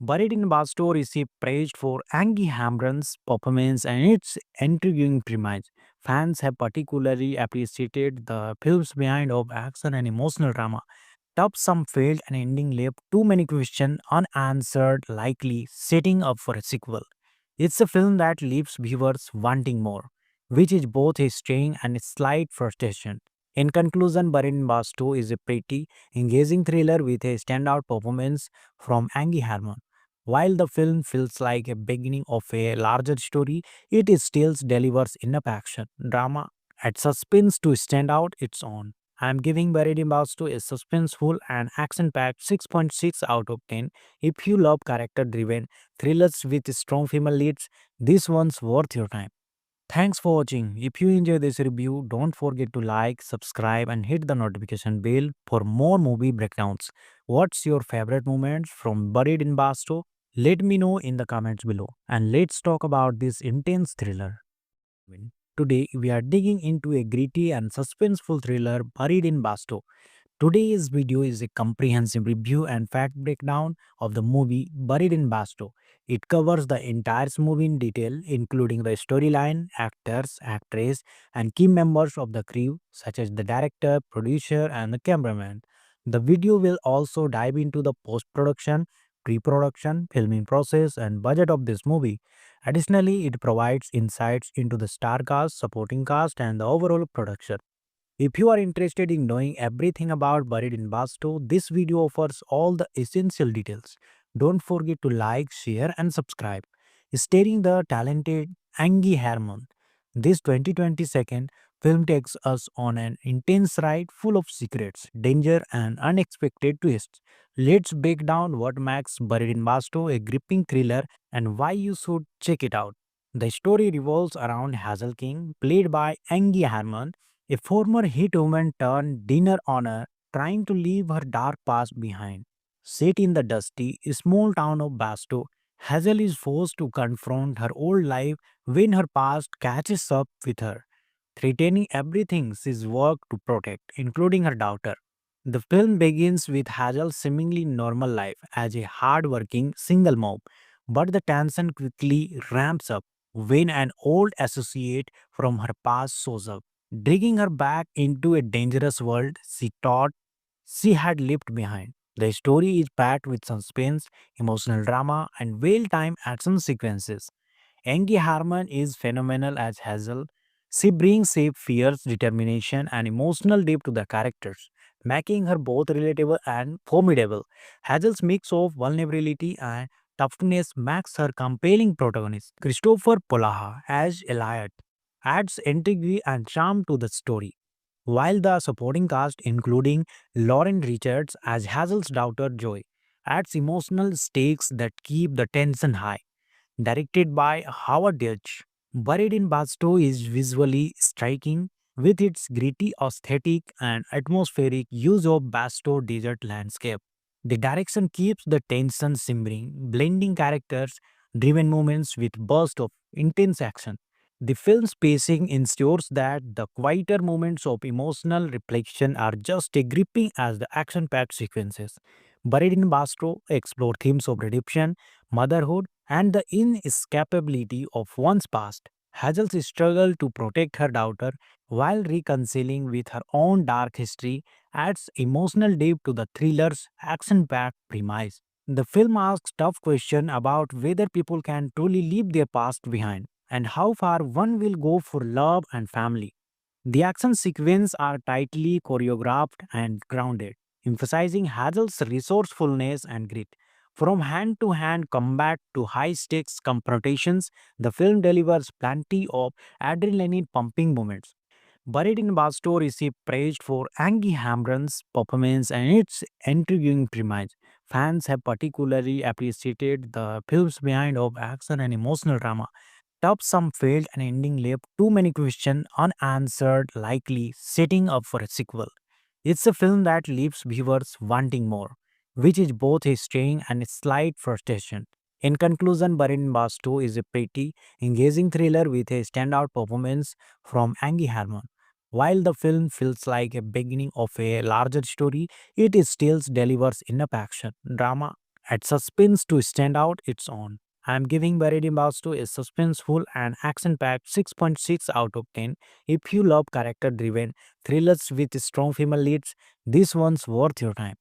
Buried in Basto received praise for Angie Hamron's performance and its intriguing premise. Fans have particularly appreciated the film's behind of action and emotional drama. Top some failed and ending left too many questions unanswered, likely setting up for a sequel. It's a film that leaves viewers wanting more, which is both a strain and a slight frustration. In conclusion, Barin Basto is a pretty engaging thriller with a standout performance from Angie Harmon. While the film feels like a beginning of a larger story, it is still delivers enough action, drama, and suspense to stand out its own. I am giving Buried in Basto a suspenseful and action-packed 6.6 out of 10. If you love character-driven thrillers with strong female leads, this one's worth your time. Thanks for watching. If you enjoy this review, don't forget to like, subscribe and hit the notification bell for more movie breakdowns. What's your favorite moments from Buried in Basto? Let me know in the comments below. And let's talk about this intense thriller. Today, we are digging into a gritty and suspenseful thriller Buried in Basto. Today's video is a comprehensive review and fact breakdown of the movie Buried in Basto. It covers the entire movie in detail, including the storyline, actors, actress, and key members of the crew, such as the director, producer, and the cameraman. The video will also dive into the post production, pre production, filming process, and budget of this movie. Additionally, it provides insights into the star cast, supporting cast, and the overall production. If you are interested in knowing everything about Buried in Basto, this video offers all the essential details. Don't forget to like, share and subscribe. Starring the talented Angie Harmon, this 2022 film takes us on an intense ride full of secrets, danger and unexpected twists. Let's break down what makes Buried in Basto a gripping thriller and why you should check it out. The story revolves around Hazel King, played by Angie Harmon, a former hit woman turned dinner honor trying to leave her dark past behind. Set in the dusty, small town of Basto, Hazel is forced to confront her old life when her past catches up with her, threatening everything she's worked to protect, including her daughter. The film begins with Hazel's seemingly normal life as a hard-working single mom, but the tension quickly ramps up when an old associate from her past shows up, dragging her back into a dangerous world she thought she had left behind. The story is packed with suspense, emotional drama, and well-timed action sequences. Angie Harmon is phenomenal as Hazel. She brings safe fears, determination, and emotional depth to the characters, making her both relatable and formidable. Hazel's mix of vulnerability and toughness makes her compelling protagonist. Christopher Polaha as Eliot adds intrigue and charm to the story, while the supporting cast, including Lauren Richards as Hazel's daughter Joy, adds emotional stakes that keep the tension high. Directed by Howard Deutsch, Buried in Basto is visually striking with its gritty aesthetic and atmospheric use of Basto desert landscape. The direction keeps the tension simmering, blending characters driven moments with bursts of intense action. The film's pacing ensures that the quieter moments of emotional reflection are just as gripping as the action packed sequences. Buried in Basto explore themes of redemption, motherhood, and the inescapability of one's past. Hazel's struggle to protect her daughter while reconciling with her own dark history adds emotional depth to the thriller's action packed premise. The film asks tough questions about whether people can truly leave their past behind and how far one will go for love and family. The action sequences are tightly choreographed and grounded, emphasizing Hazel's resourcefulness and grit. From hand to hand combat to high stakes confrontations, the film delivers plenty of adrenaline pumping moments. Buried in Basto received praise for Angie Hamron's performance and its intriguing premise. Fans have particularly appreciated the film's behind of action and emotional drama. Top some failed and ending left too many questions unanswered, likely setting up for a sequel. It's a film that leaves viewers wanting more, which is both a strain and a slight frustration. In conclusion, Barin Bastu is a pretty engaging thriller with a standout performance from Angie Harmon. While the film feels like a beginning of a larger story, it is still delivers enough action, drama, and suspense to stand out its own. I am giving Buried in Bastu a suspenseful and action-packed 6.6 out of 10. If you love character-driven thrillers with strong female leads, this one's worth your time.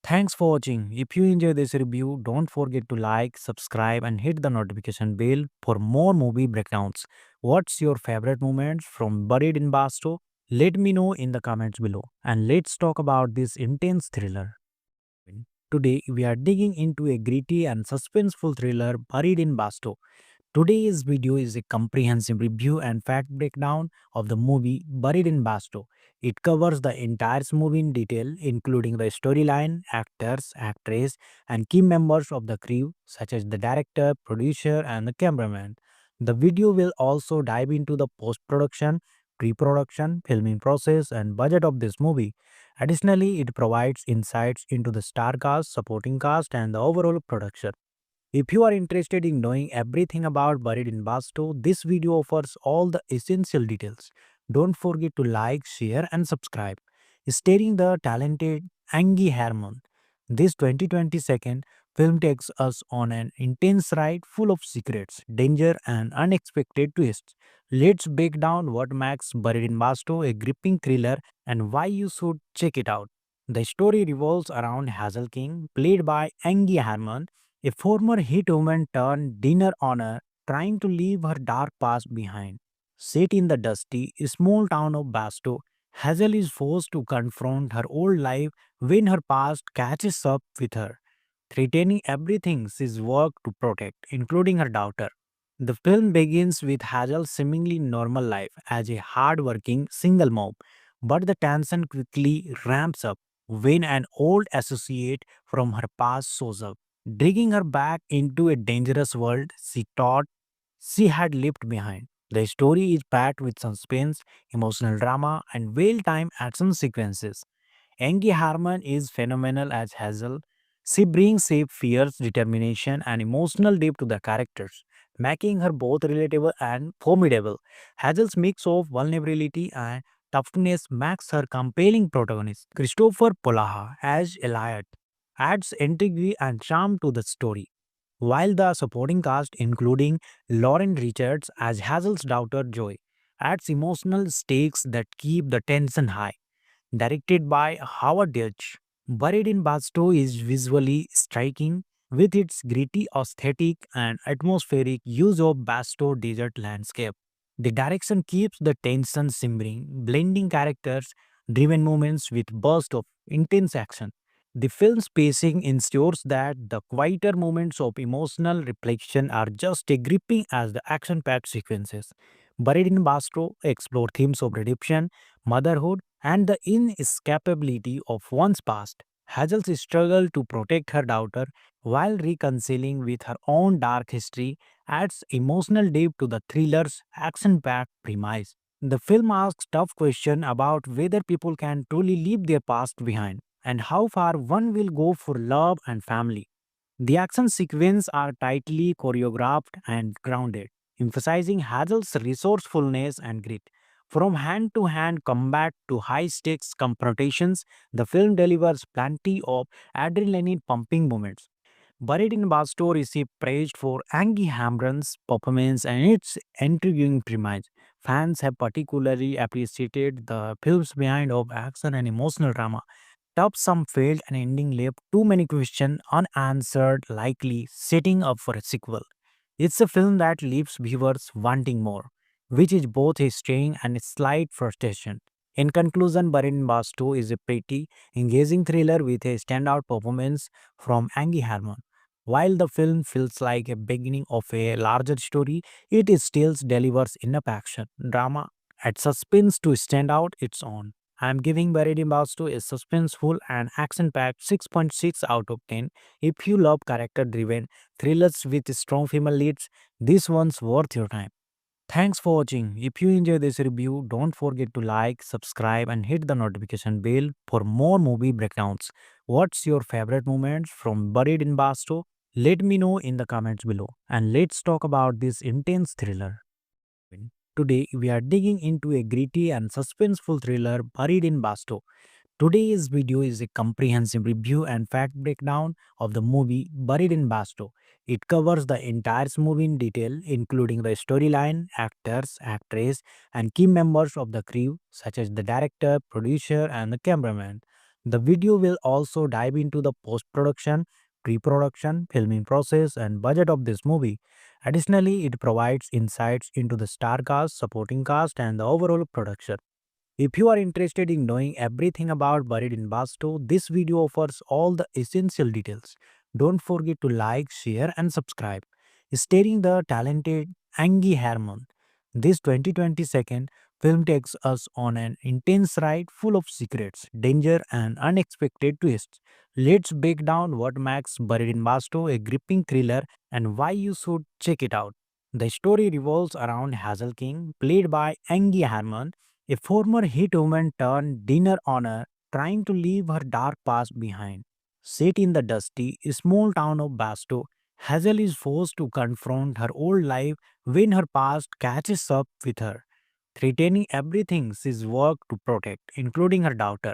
Thanks for watching. If you enjoy this review, don't forget to like, subscribe and hit the notification bell for more movie breakdowns. What's your favorite moments from Buried in Basto? Let me know in the comments below. And let's talk about this intense thriller. Today, we are digging into a gritty and suspenseful thriller Buried in Basto. Today's video is a comprehensive review and fact breakdown of the movie Buried in Basto. It covers the entire movie in detail, including the storyline, actors, actress, and key members of the crew, such as the director, producer, and the cameraman. The video will also dive into the post production, pre production, filming process, and budget of this movie. Additionally, it provides insights into the star cast, supporting cast, and the overall production. If you are interested in knowing everything about Buried in Basto, this video offers all the essential details. Don't forget to like, share, and subscribe. Starring the talented Angie Harmon, this 2022 film takes us on an intense ride full of secrets, danger, and unexpected twists. Let's break down what makes Buried in Basto a gripping thriller and why you should check it out. The story revolves around Hazel King, played by Angie Harmon, a former hit woman turned dinner honor trying to leave her dark past behind. Set in the dusty, small town of Basto, Hazel is forced to confront her old life when her past catches up with her, threatening everything she's worked to protect, including her daughter. The film begins with Hazel's seemingly normal life as a hard-working single mom, but the tension quickly ramps up when an old associate from her past shows up, dragging her back into a dangerous world she thought she had left behind. The story is packed with suspense, emotional drama, and well-timed action sequences. Angie Harmon is phenomenal as Hazel. She brings a fierce determination and emotional depth to the characters, making her both relatable and formidable. Hazel's mix of vulnerability and toughness makes her compelling protagonist. Christopher Polaha as Eliot adds intrigue and charm to the story, while the supporting cast, including Lauren Richards as Hazel's daughter Joy, adds emotional stakes that keep the tension high. Directed by Howard Deutsch, Buried in Basto is visually striking with its gritty aesthetic and atmospheric use of Basto desert landscape. The direction keeps the tension simmering, blending characters driven moments with bursts of intense action. The film's pacing ensures that the quieter moments of emotional reflection are just as gripping as the action packed sequences. Buried in Basto explore themes of redemption, motherhood, and the inescapability of one's past. Hazel's struggle to protect her daughter while reconciling with her own dark history adds emotional depth to the thriller's action packed premise. The film asks tough questions about whether people can truly leave their past behind and how far one will go for love and family. The action sequences are tightly choreographed and grounded, emphasizing Hazel's resourcefulness and grit. From hand to hand combat to high stakes confrontations, the film delivers plenty of adrenaline pumping moments. Buried in Basto received praise for Angie Hamron's performance and its intriguing premise. Fans have particularly appreciated the film's behind of action and emotional drama. Top some failed and ending left too many questions unanswered, likely setting up for a sequel. It's a film that leaves viewers wanting more, which is both a strain and a slight frustration. In conclusion, Buried in Basto is a pretty, engaging thriller with a standout performance from Angie Harmon. While the film feels like a beginning of a larger story, it is still delivers enough action, drama, and suspense to stand out its own. I am giving Buried in Basto a suspenseful and action-packed 6.6 out of 10. If you love character-driven thrillers with strong female leads, this one's worth your time. Thanks for watching. If you enjoy this review, don't forget to like, subscribe, and hit the notification bell for more movie breakdowns. What's your favorite moments from Buried in Basto? Let me know in the comments below. And let's talk about this intense thriller. Today, we are digging into a gritty and suspenseful thriller Buried in Basto. Today's video is a comprehensive review and fact breakdown of the movie Buried in Basto. It covers the entire movie in detail, including the storyline, actors, actress, and key members of the crew, such as the director, producer, and the cameraman. The video will also dive into the post production, pre production, filming process, and budget of this movie. Additionally, it provides insights into the star cast, supporting cast, and the overall production. If you are interested in knowing everything about Buried in Basto, this video offers all the essential details. Don't forget to like, share, and subscribe. Starring the talented Angie Harmon, this 2022 film takes us on an intense ride full of secrets, danger, and unexpected twists. Let's break down what makes Buried in Basto a gripping thriller and why you should check it out. The story revolves around Hazel King, played by Angie Harmon, a former hit woman turned dinner honor trying to leave her dark past behind. Set in the dusty, small town of Basto, Hazel is forced to confront her old life when her past catches up with her, threatening everything she's worked to protect, including her daughter.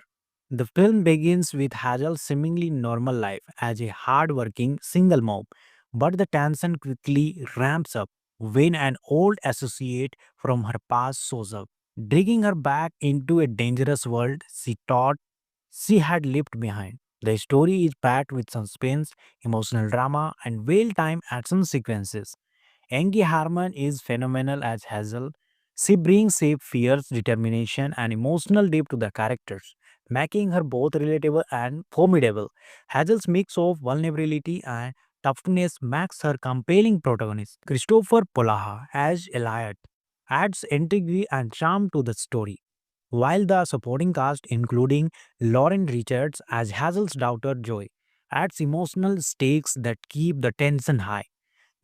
The film begins with Hazel's seemingly normal life as a hard-working single mom, but the tension quickly ramps up when an old associate from her past shows up, dragging her back into a dangerous world she thought she had left behind. The story is packed with suspense, emotional drama, and well-timed action sequences. Angie Harmon is phenomenal as Hazel. She brings shape, fears, determination, and emotional depth to the characters, making her both relatable and formidable. Hazel's mix of vulnerability and toughness makes her compelling protagonist. Christopher Polaha as Eliot adds intrigue and charm to the story, while the supporting cast, including Lauren Richards as Hazel's daughter Joy, adds emotional stakes that keep the tension high.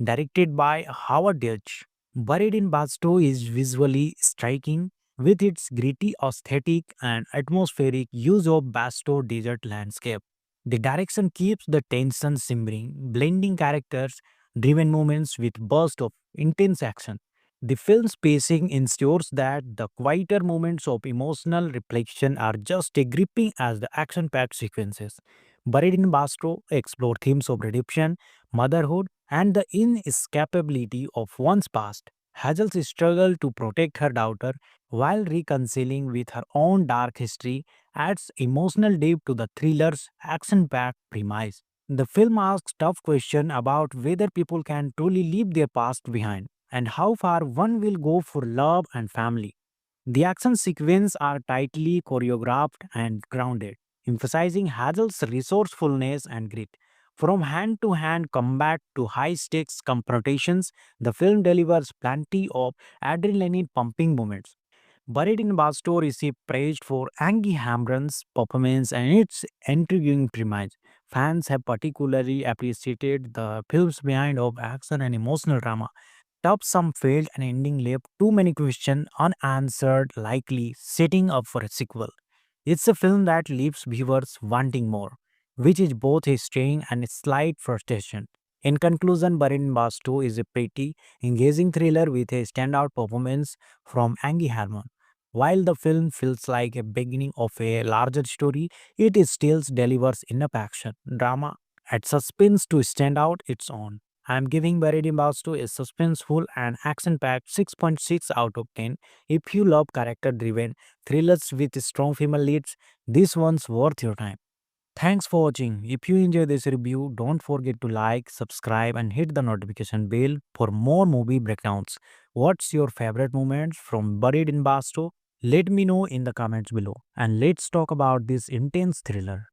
Directed by Howard Deutsch, Buried in Basto is visually striking with its gritty aesthetic and atmospheric use of Basto desert landscape. The direction keeps the tension simmering, blending characters driven moments with bursts of intense action. The film's pacing ensures that the quieter moments of emotional reflection are just as gripping as the action packed sequences. Buried in Basto explore themes of redemption, motherhood, and the inescapability of one's past. Hazel's struggle to protect her daughter while reconciling with her own dark history adds emotional depth to the thriller's action packed premise. The film asks tough questions about whether people can truly leave their past behind and how far one will go for love and family. The action sequences are tightly choreographed and grounded, emphasizing Hazel's resourcefulness and grit. From hand to hand combat to high stakes confrontations, the film delivers plenty of adrenaline pumping moments. Buried in Basto received praise for Angie Hamron's performance and its intriguing premise. Fans have particularly appreciated the film's behind of action and emotional drama. Top some failed and ending left too many questions unanswered, likely setting up for a sequel. It's a film that leaves viewers wanting more, which is both a strain and a slight frustration. In conclusion, Barin Basto is a pretty, engaging thriller with a standout performance from Angie Harmon. While the film feels like a beginning of a larger story, it is still delivers enough action, drama, and suspense to stand out its own. I am giving Buried in Basto a suspenseful and action-packed 6.6 out of 10. If you love character-driven thrillers with strong female leads, this one's worth your time. Thanks for watching. If you enjoy this review, don't forget to like, subscribe, and hit the notification bell for more movie breakdowns. What's your favorite moments from Buried in Basto? Let me know in the comments below and let's talk about this intense thriller.